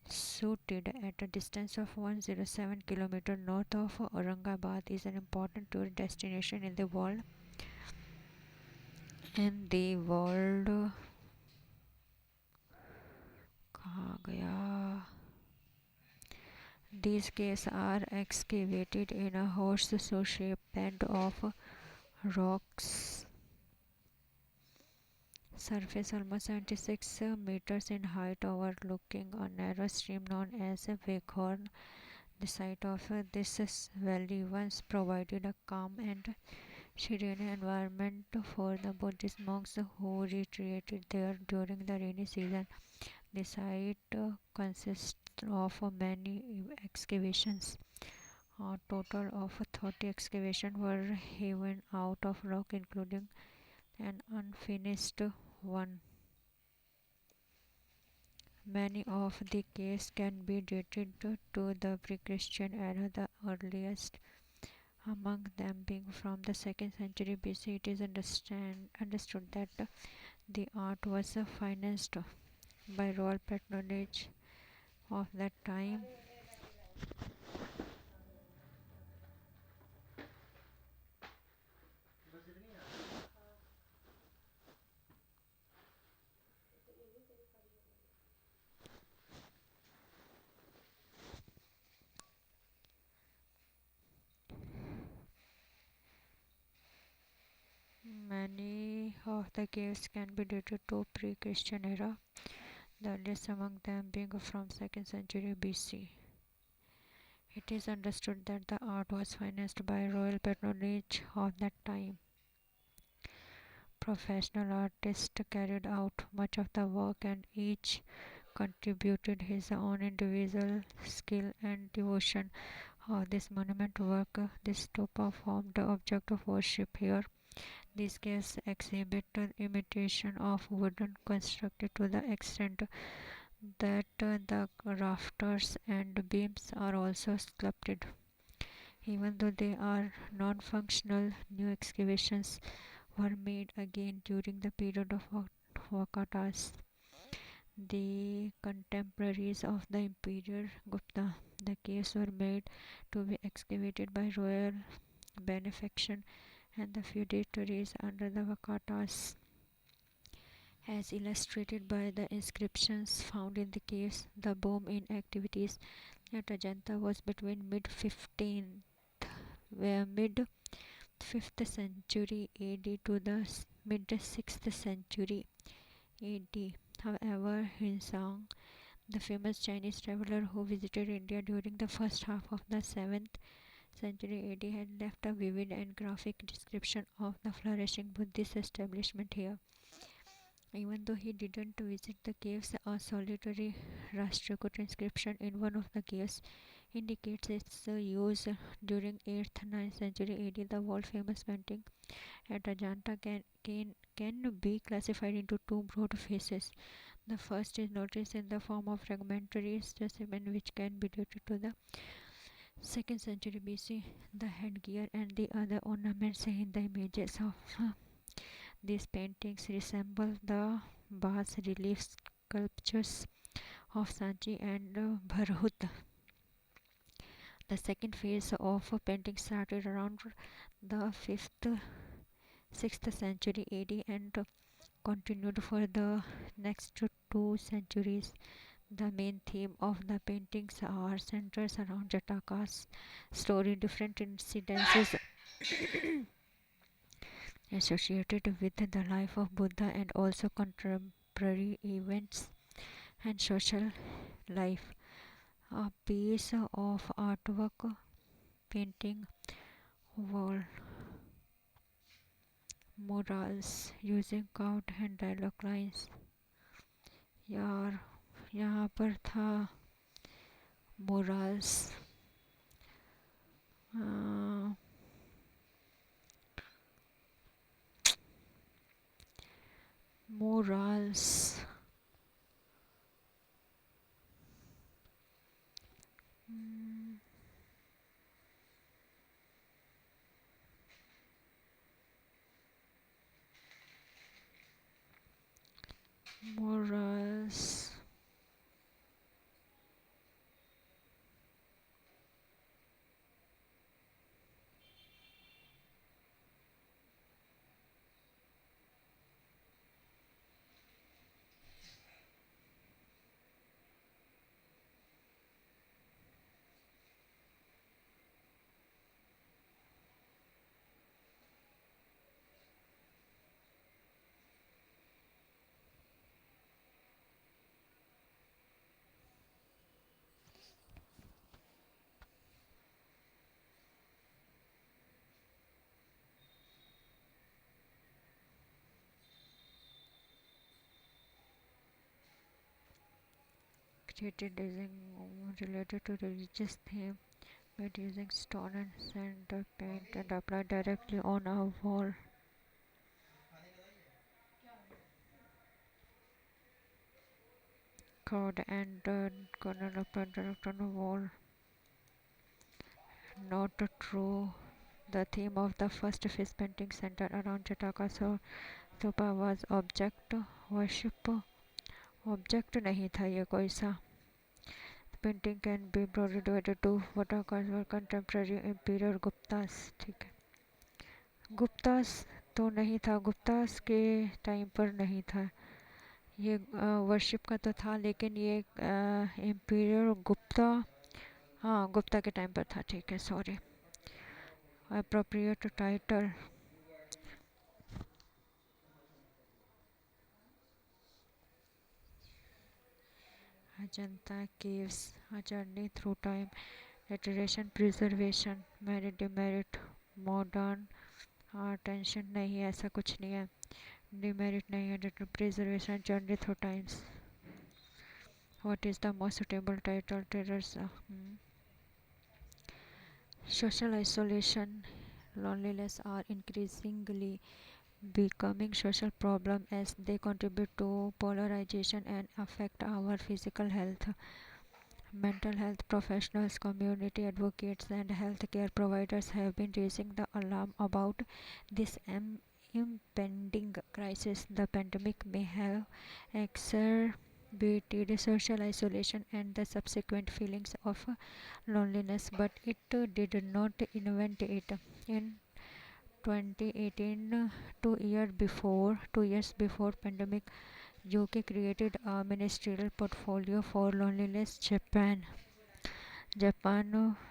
A: situated at a distance of 107 km north of Aurangabad, is an important tourist destination in the world. In the world, कहाँ गया? These caves are excavated in a horse-shaped bed of rocks surface almost 76 meters in height, overlooking a narrow stream known as Veghorn. The site of this valley once provided a calm and serene environment for the Buddhist monks who retreated there during the rainy season. The site consists of many excavations. A total of 30 excavations were hewn out of rock, including an unfinished one. Many of the caves can be dated to the pre-Christian era, the earliest among them being from the 2nd century BC. It is understood that the art was financed by royal patronage of that time. Many of the caves can be dated to pre-Christian era, the earliest among them being from 2nd century BC. It is understood that the art was financed by royal patronage of that time. Professional artists carried out much of the work, and each contributed his own individual skill and devotion. This monument work, this stupa formed the object of worship here. These caves exhibit imitation of wooden constructed to the extent that the rafters and beams are also sculpted. Even though they are non-functional, new excavations were made again during the period of Vakatas, the contemporaries of the Emperor Gupta. The caves were made to be excavated by royal benefaction and the feudatories under the Vakatas, as illustrated by the inscriptions found in the caves. The boom in activities at Ajanta was between mid 5th century AD to the mid 6th century AD. However, Hunsong, the famous Chinese traveler who visited India during the first half of the 7th century AD, had left a vivid and graphic description of the flourishing Buddhist establishment here. Even though he didn't visit the caves, a solitary Rashtrakuta inscription in one of the caves indicates its use during 8th-9th century AD. The world-famous painting at Ajanta can be classified into two broad phases. The first is noticed in the form of fragmentary specimen which can be dated to the 2nd century BC. The headgear and the other ornaments in the images of these paintings resemble the bas relief sculptures of Sanchi and Bharhut. The second phase of painting started around the 5th 6th century AD and continued for the next 2 centuries. The main theme of the paintings are centers around Jataka's story, different incidences associated with the life of Buddha, and also contemporary events and social life. A piece of artwork painting wall murals using carved hand dialogue lines. यार यहाँ पर था murals. Murals. Morals. Created using related to religious theme, made using stone and sand paint and applied directly on a wall. Code and corner applied direct on a wall. Not true. The theme of the first face painting centered around Jataka Stupa was object worship. Object नहीं था ये कोई सा. The painting can be broadly divided to what occurs were contemporary imperial Guptas. ठीक है. गुप्तास तो नहीं था, गुप्तास के टाइम पर नहीं था ये. वर्शिप का तो था, लेकिन ये इम्पीरियल गुप्ता, हाँ गुप्ता के टाइम पर था. ठीक है, sorry. Appropriate title. Ajanta caves, a journey through time, iteration, preservation, merit, demerit, modern tension नहीं है, ऐसा कुछ नहीं है. डिमेरिट नहीं है, preservation, journey through times. What is the most suitable title? Terrors. Social isolation, loneliness are increasingly becoming social problem as they contribute to polarization and affect our physical health. Mental health professionals, community advocates, and healthcare providers have been raising the alarm about this impending crisis. The pandemic may have exacerbated social isolation and the subsequent feelings of loneliness, but it did not invent it. In 2018, 2 years before pandemic, UK created a ministerial portfolio for loneliness. Japan,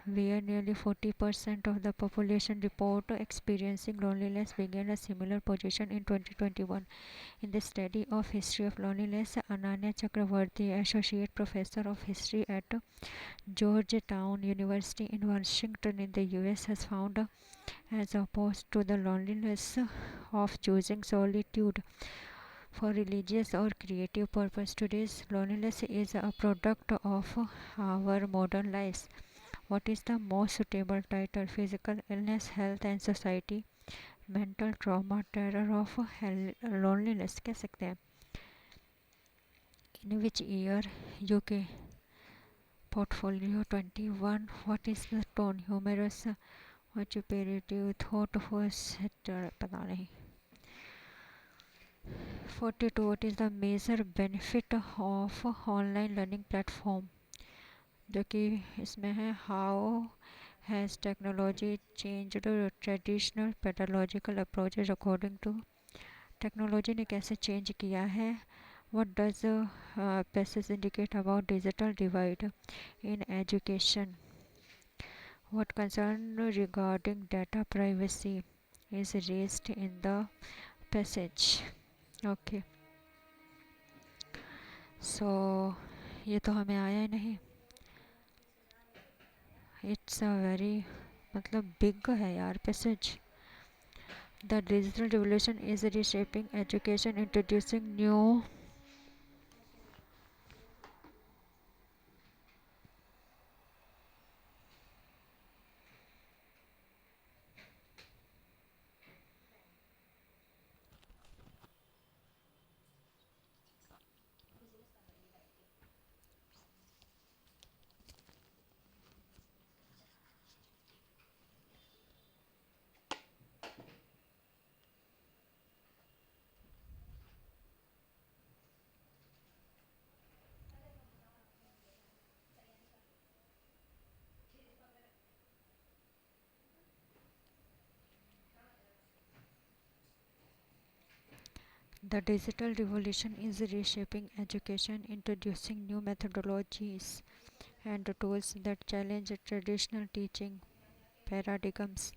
A: where nearly 40% of the population report experiencing loneliness, began a similar position in 2021. In the study of history of loneliness, Ananya Chakravarti, associate professor of history at Georgetown University in Washington in the US, has found, as opposed to the loneliness of choosing solitude for religious or creative purpose, today's loneliness is a product of our modern lives. What is the most suitable title? Physical illness, health and society, mental trauma, terror of loneliness कह सकते हैं. In which year? UK portfolio 21. What is the tone? Humorous, vitupeраtive, thoughtful, पता नहीं. 42. What is the major benefit of online learning platform? जो कि इसमें है, how has technology changed traditional pedagogical approaches according to. Technology ने कैसे change किया है. what does passage indicate about digital divide in education. what concern regarding data privacy is raised in the passage. Okay so ये तो हमें आया ही नहीं. It's a very मतलब बिग है यार passage. The digital revolution is reshaping education, introducing new The digital revolution is reshaping education, introducing new methodologies and tools that challenge traditional teaching paradigms.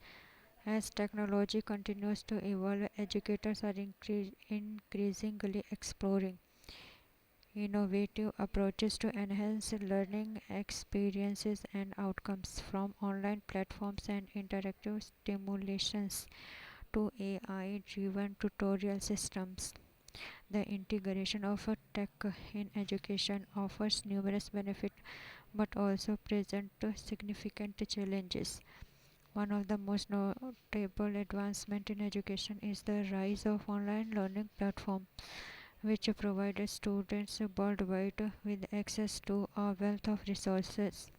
A: As technology continues to evolve, educators are increasingly exploring innovative approaches to enhance learning experiences and outcomes, from online platforms and interactive stimulations to AI driven tutorial systems. The integration of tech in education offers numerous benefits but also presents significant challenges. One of the most notable advancements in education is the rise of online learning platforms, which provide students worldwide with access to a wealth of resources.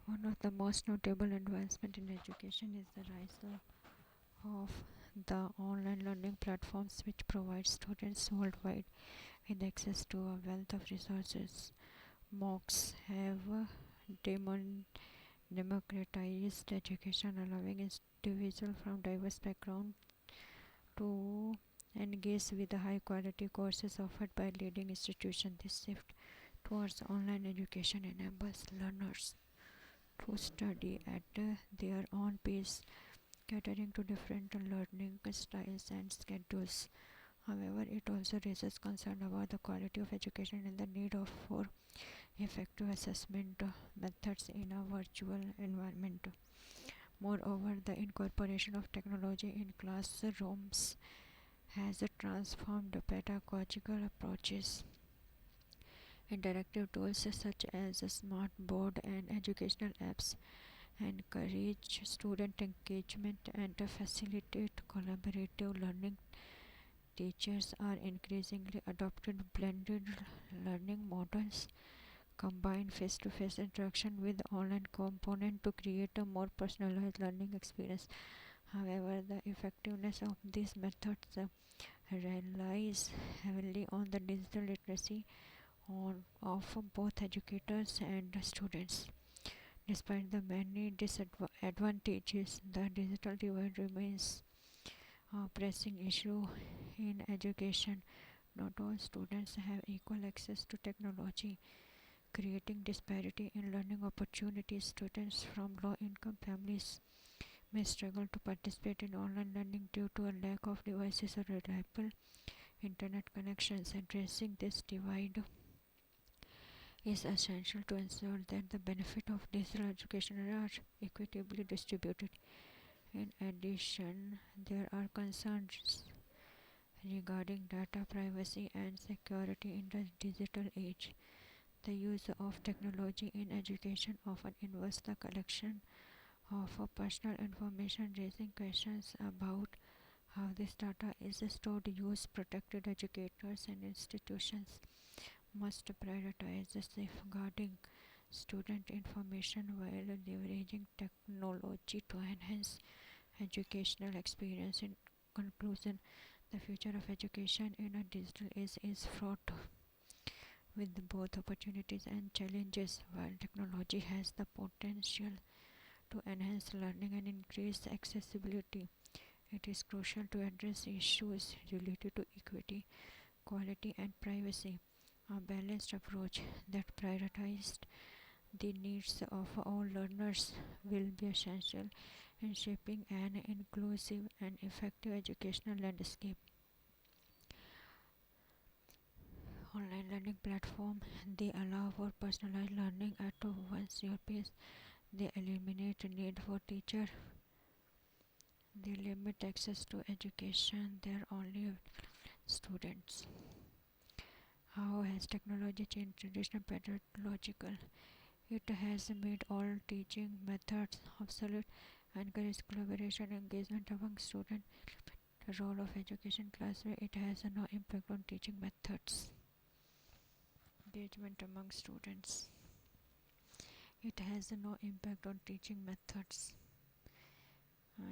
A: One of the most notable advancements in education is the rise of the online learning platforms, which provide students worldwide with access to a wealth of resources. MOOCs have democratized education, allowing individuals from diverse backgrounds to engage with the high quality courses offered by leading institutions. This shift towards online education enables learners to study at their own pace, catering to different learning styles and schedules. However, it also raises concern about the quality of education and the need for effective assessment methods in a virtual environment. Moreover, the incorporation of technology in classrooms has transformed pedagogical approaches. Interactive tools such as smart board and educational apps encourage student engagement and facilitate collaborative learning. Teachers are increasingly adopting blended learning models, combine face-to-face interaction with online component to create a more personalized learning experience. However, the effectiveness of these methods relies heavily on the digital literacy of both educators and students. Despite the many disadvantages, the digital divide remains a pressing issue in education. Not all students have equal access to technology, creating disparity in learning opportunities. Students from low income families may struggle to participate in online learning due to a lack of devices or reliable internet connections. Addressing this divide is essential to ensure that the benefits of digital education are equitably distributed. In addition, there are concerns regarding data privacy and security in the digital age. The use of technology in education often involves the collection of personal information, raising questions about how this data is stored, used, protected. Educators and institutions must prioritize safeguarding student information while leveraging technology to enhance educational experience. In conclusion, the future of education in a digital age is fraught with both opportunities and challenges. While technology has the potential to enhance learning and increase accessibility, it is crucial to address issues related to equity, quality, and privacy. A balanced approach that prioritizes the needs of all learners will be essential in shaping an inclusive and effective educational landscape. Online learning platform, they allow for personalized learning at one's your pace. They eliminate the need for teacher. They limit access to education. They are only students. How has technology changed traditional pedagogical? It has made all teaching methods obsolete, encouraged collaboration and engagement among students. The role of education classroom, it has no impact on teaching methods. engagement among students. It has no impact on teaching methods.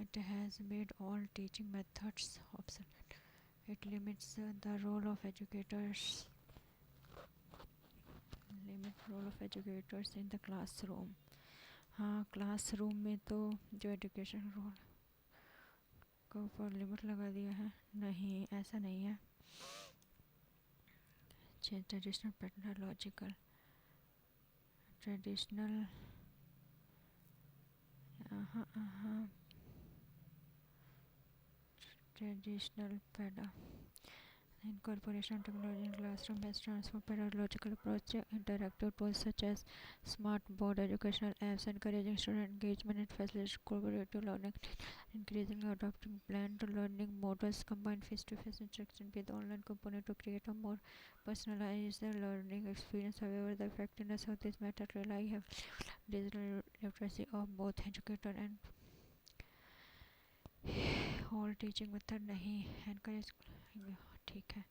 A: It has made all teaching methods obsolete. It limits the role of educators. Limit role of educators in the classroom. हाँ, classroom में तो जो education role के ऊपर limit लगा दिया है, नहीं, ऐसा नहीं है. Traditional pedagogical traditional traditional peda incorporation of technology in classroom has transformed pedagogical approach. Interactive tools such as smart board educational apps encouraging student engagement and facilitate collaborative learning, increasing adopting blended learning models combine face-to-face instruction with online component to create a more personalized learning experience. However, the effectiveness of this method rely heavily on digital literacy of both educator and all teaching method नहीं encourage. ठीक है.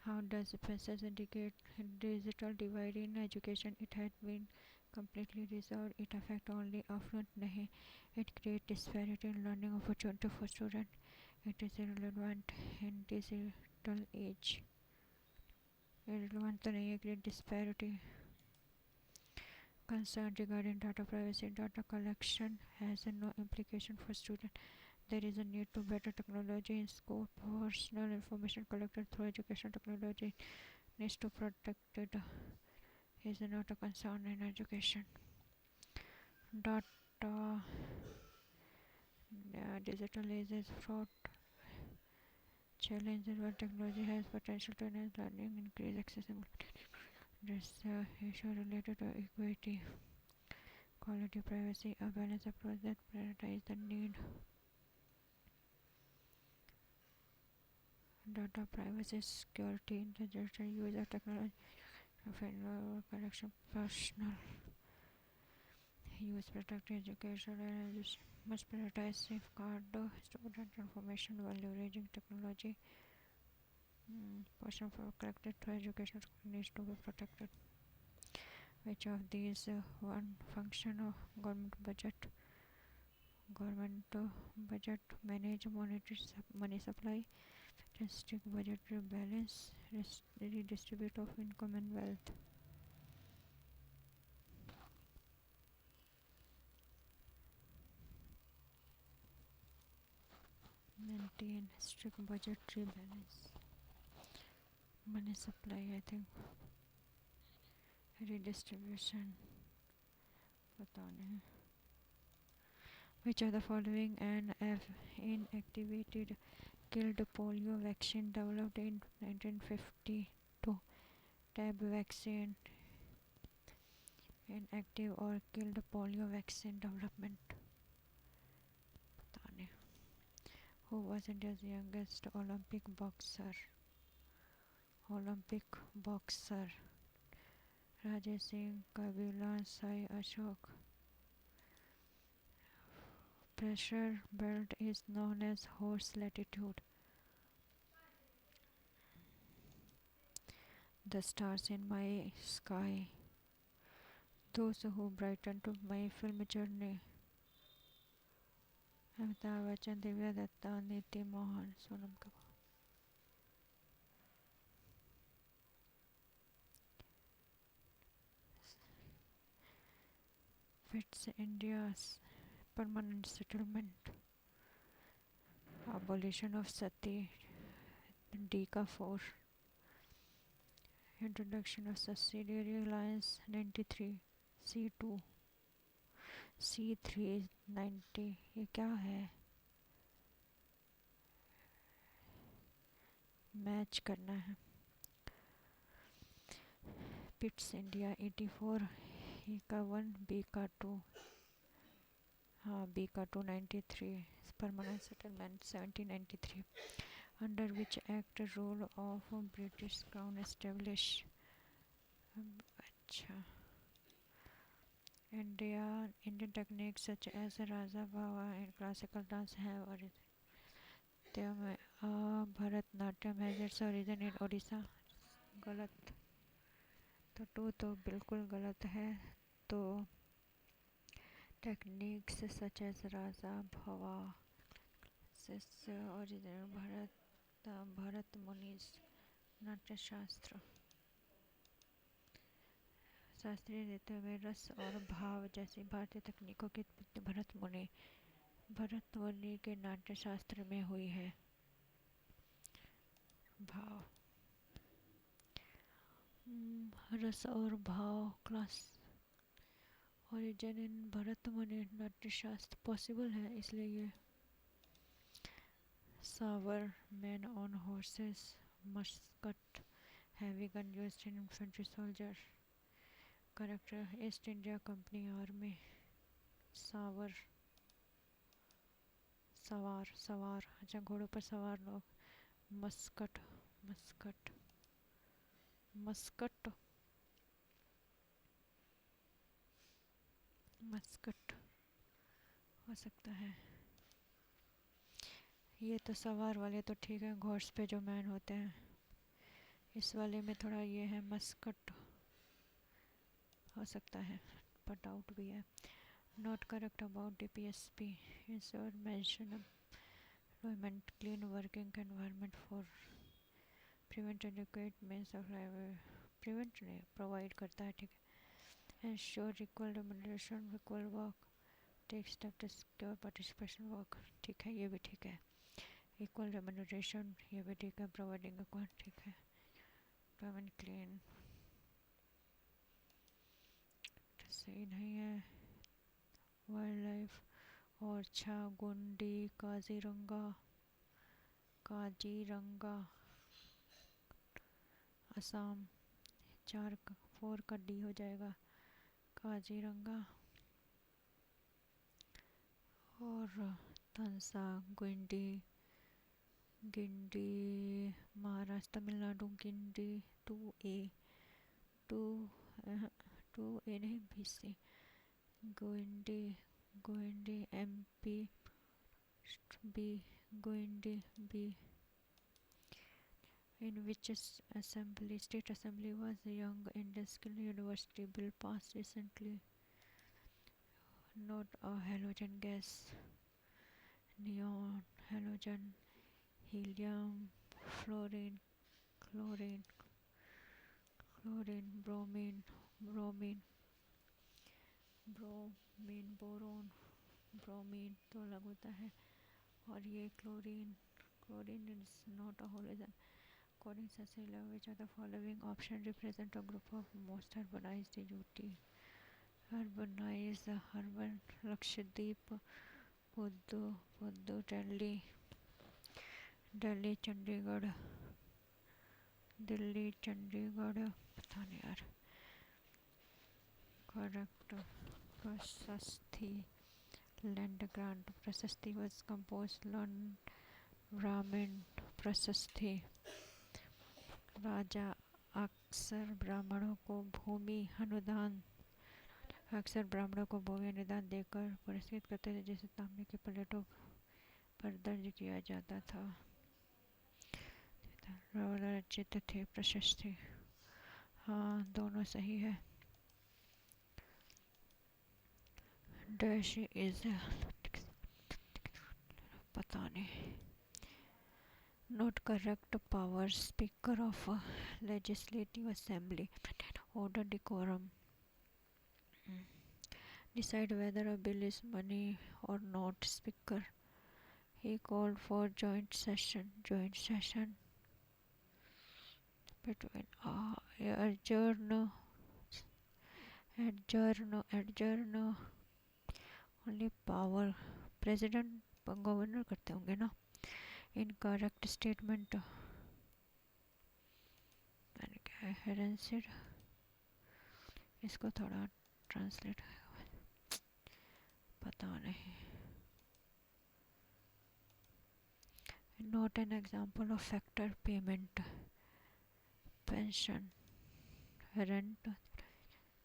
A: How does the process indicate digital divide in education? It had been completely resolved. It affect only affluent नहीं. It create disparity in learning opportunity for student. It is irrelevant in digital age. Irrelevant तो नहीं है, create disparity. Concern regarding data privacy. Data collection has no implication for student. There is a need to better technology in school. Personal information collected through education technology needs to protect it. Is not a concern in education. Data digital age is fraught challenges where technology has potential to enhance learning, increase accessibility. This issue related to equity, quality, privacy, a balanced approach that prioritizes the need. Data privacy, security, digital use of technology, collection, personal use, protect education, and must prioritize safeguard student information while leveraging technology. Personal collected through education needs to be protected. Which of these one function of government budget? Government budget manage monetary money supply, restrict budgetary balance, redistribute of income and wealth. Maintain strict budgetary balance. Money supply, I think. Redistribution. पता नहीं. Which of the following inactivated killed polio vaccine developed in 1952? Tab vaccine. Inactive or killed polio vaccine development. पता नहीं. Who was India's youngest Olympic boxer? Olympic boxer. Rajesh Singh, Kabila, Sai Ashok. Pressure belt is known as horse latitude. The stars in my sky. Those who brightened my film journey. Amitabh Bachchan, Divya Datta, Niti Mohan, Sonam Kapoor. Fits India's permanent settlement. Abolition of Sati, Dika 4. Introduction of subsidiary alliance 93. C2. C3 90. ये क्या है? Match करना है. Pitt's India 84. ए का 1, B का 2. हाँ, B का 2 93. Permanent settlement 1793. Under which act rule of British Crown established? अच्छा. Indian techniques such as Raja Bhava and classical dance have origin. Bharatnatyam has its origin in Odisha. गलत, तो to तो बिल्कुल गलत है। तो टेक्निक्स सच एज राजा भवा original Bharat मुनीस Natyashastra. शास्त्रीय नृत्य में रस और भाव जैसी भारतीय तकनीकों की उत्पत्ति भरत मुनि के नाट्य शास्त्र में हुई है। भाव, रस और भाव क्लास ओरिजिन इन भरत मुनि नाट्य शास्त्र पॉसिबल है, इसलिए ये sowar man on horses musket heavy gun used in infantry soldier character East India Company army. सवार अच्छा घोड़ों पर सवार लोग। मस्कट मस्कट मस्कट मस्कट हो सकता है। ये तो सवार वाले तो ठीक है, घोड़े पे जो मैन होते हैं। इस वाले में थोड़ा ये है, मस्कट हो सकता है, पर डाउट भी है। Not correct about DPSP ensure mention employment clean working environment for prevent educate means of prevent नहीं प्रोवाइड करता है, ठीक है। Ensure equal remuneration equal work take step to secure participation work, ठीक है, ये भी ठीक है। इक्वल रेम्युनरेशन ये भी ठीक है। प्रोवाइडिंग इक्वल ठीक है। एम्प्लॉयमेंट क्लीन सही नहीं है। वाइल्ड लाइफ और छा गुंडी काजीरंगा असम। 4 का डी हो जाएगा काजीरंगा। और तंसा गिंडी महाराष्ट्र तमिलनाडु। गिंडी 2A 2A नहीं BC। Guindy MP B Guindy B। In which state assembly was Young Industrial University bill passed recently? Not a halogen gas, neon, halogen, helium, fluorine, chlorine, bromine, boron, bromine तो अलग होता है। और ये chlorine is not a halogen. According to Cecilia, which of the following option represent a group of most urbanized urban Lakshadweep, Pudu, Delhi Chandigarh पता नहीं यार। Correct प्रशस्ति लैंड ग्रांट प्रशस्ति was composed ब्राह्मण प्रशस्ति। राजा अक्सर ब्राह्मणों को भूमि अनुदान देकर पुरस्कृत करते थे, जिसे तांबे के प्लेटों पर दर्ज किया जाता था। रचित थे प्रशस्ति। हाँ दोनों सही है। डैश इज पता नहीं। Note correct power speaker of legislative assembly order decorum decide whether a bill is money or not speaker he called for joint session between adjourn only power president governor करते होंगे ना। Incorrect statement हेरेंसिड इसको थोड़ा translate पता नहीं। Not an example of factor payment pension rent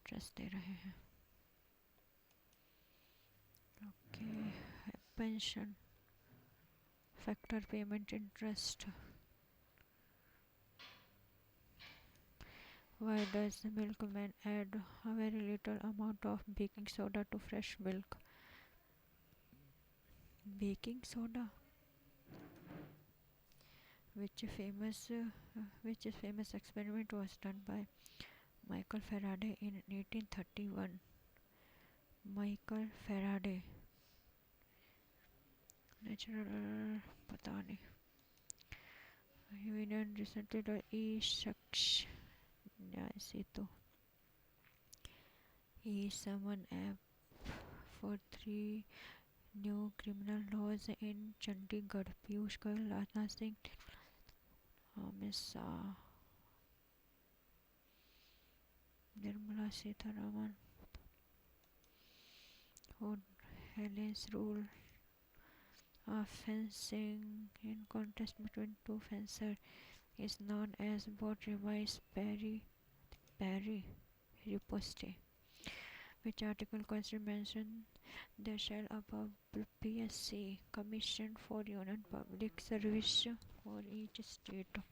A: trust दे रहे हैं। Okay pension factor payment interest Why does the milkman add a very little amount of baking soda to fresh milk? Baking soda, which famous which famous experiment was done by Michael Faraday in 1831? Michael Faraday, natural पता नहीं. Union resented और ई शख्स ऐसे तो ई summon app for 3 new criminal laws in Chandigarh. Piyush Goyal, Rajnath Singh, Amit Shah, Nirmala Sitharaman. Helen's rule of fencing in contest between two fencers is known as what? Revised Parry riposte. Which article constitution mention the shall above PSC Commission for Union Public Service for each state.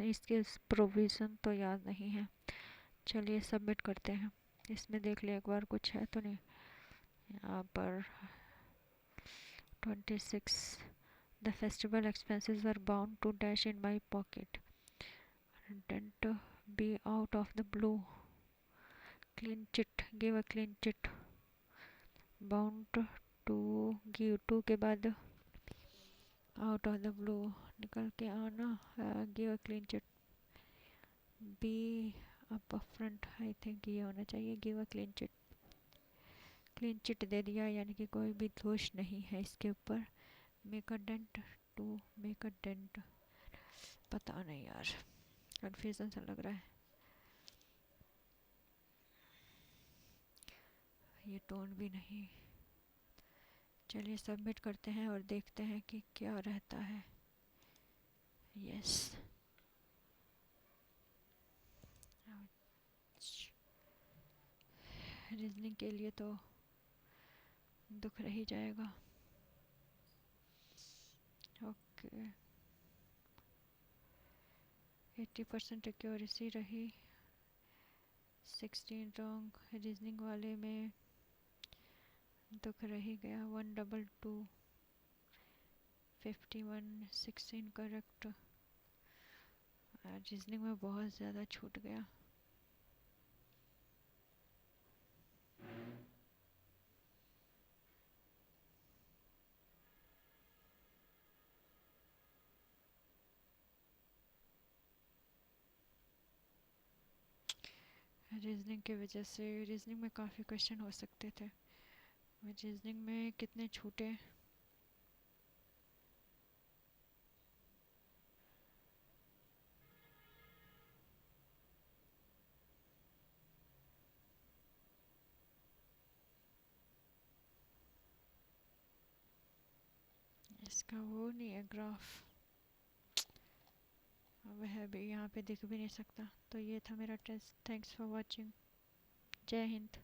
A: इसके provision तो याद नहीं है. चलिए submit करते हैं. इसमें देख लिया एक बार, कुछ है तो नहीं. यहाँ पर 26. The festival expenses were bound to dash in my pocket. Didn't be out of the blue. Clean chit. Give a clean chit. Bound to give to के बाद out of the blue निकल के आना. Give a clean chit. Be up front. I think ये होना चाहिए. Give a clean chit. Clean chit दे दिया, यानी कि कोई भी दोष नहीं है इसके ऊपर. Make a dent, to make a dent. पता नहीं यार, कन्फ्यूजन सा लग रहा है. ये टोन भी नहीं. चलिए सबमिट करते हैं और देखते हैं कि क्या रहता है. यस. रीजनिंग के लिए तो दुख रह ही जाएगा. ओके. 80% एक्यूरेसी रही. 16 रॉन्ग. रीजनिंग वाले में दुख रह ही गया. 122. 51. 16 करेक्ट. रीजनिंग में बहुत ज़्यादा छूट गया. रीजनिंग की वजह से रीजनिंग में काफ़ी क्वेश्चन हो सकते थे. रीजनिंग में कितने छूटे? इसका वो नहीं है ग्राफ. वह भी यहाँ पे दिख भी नहीं सकता. तो ये था मेरा टेस्ट. Thanks for watching. जय हिंद.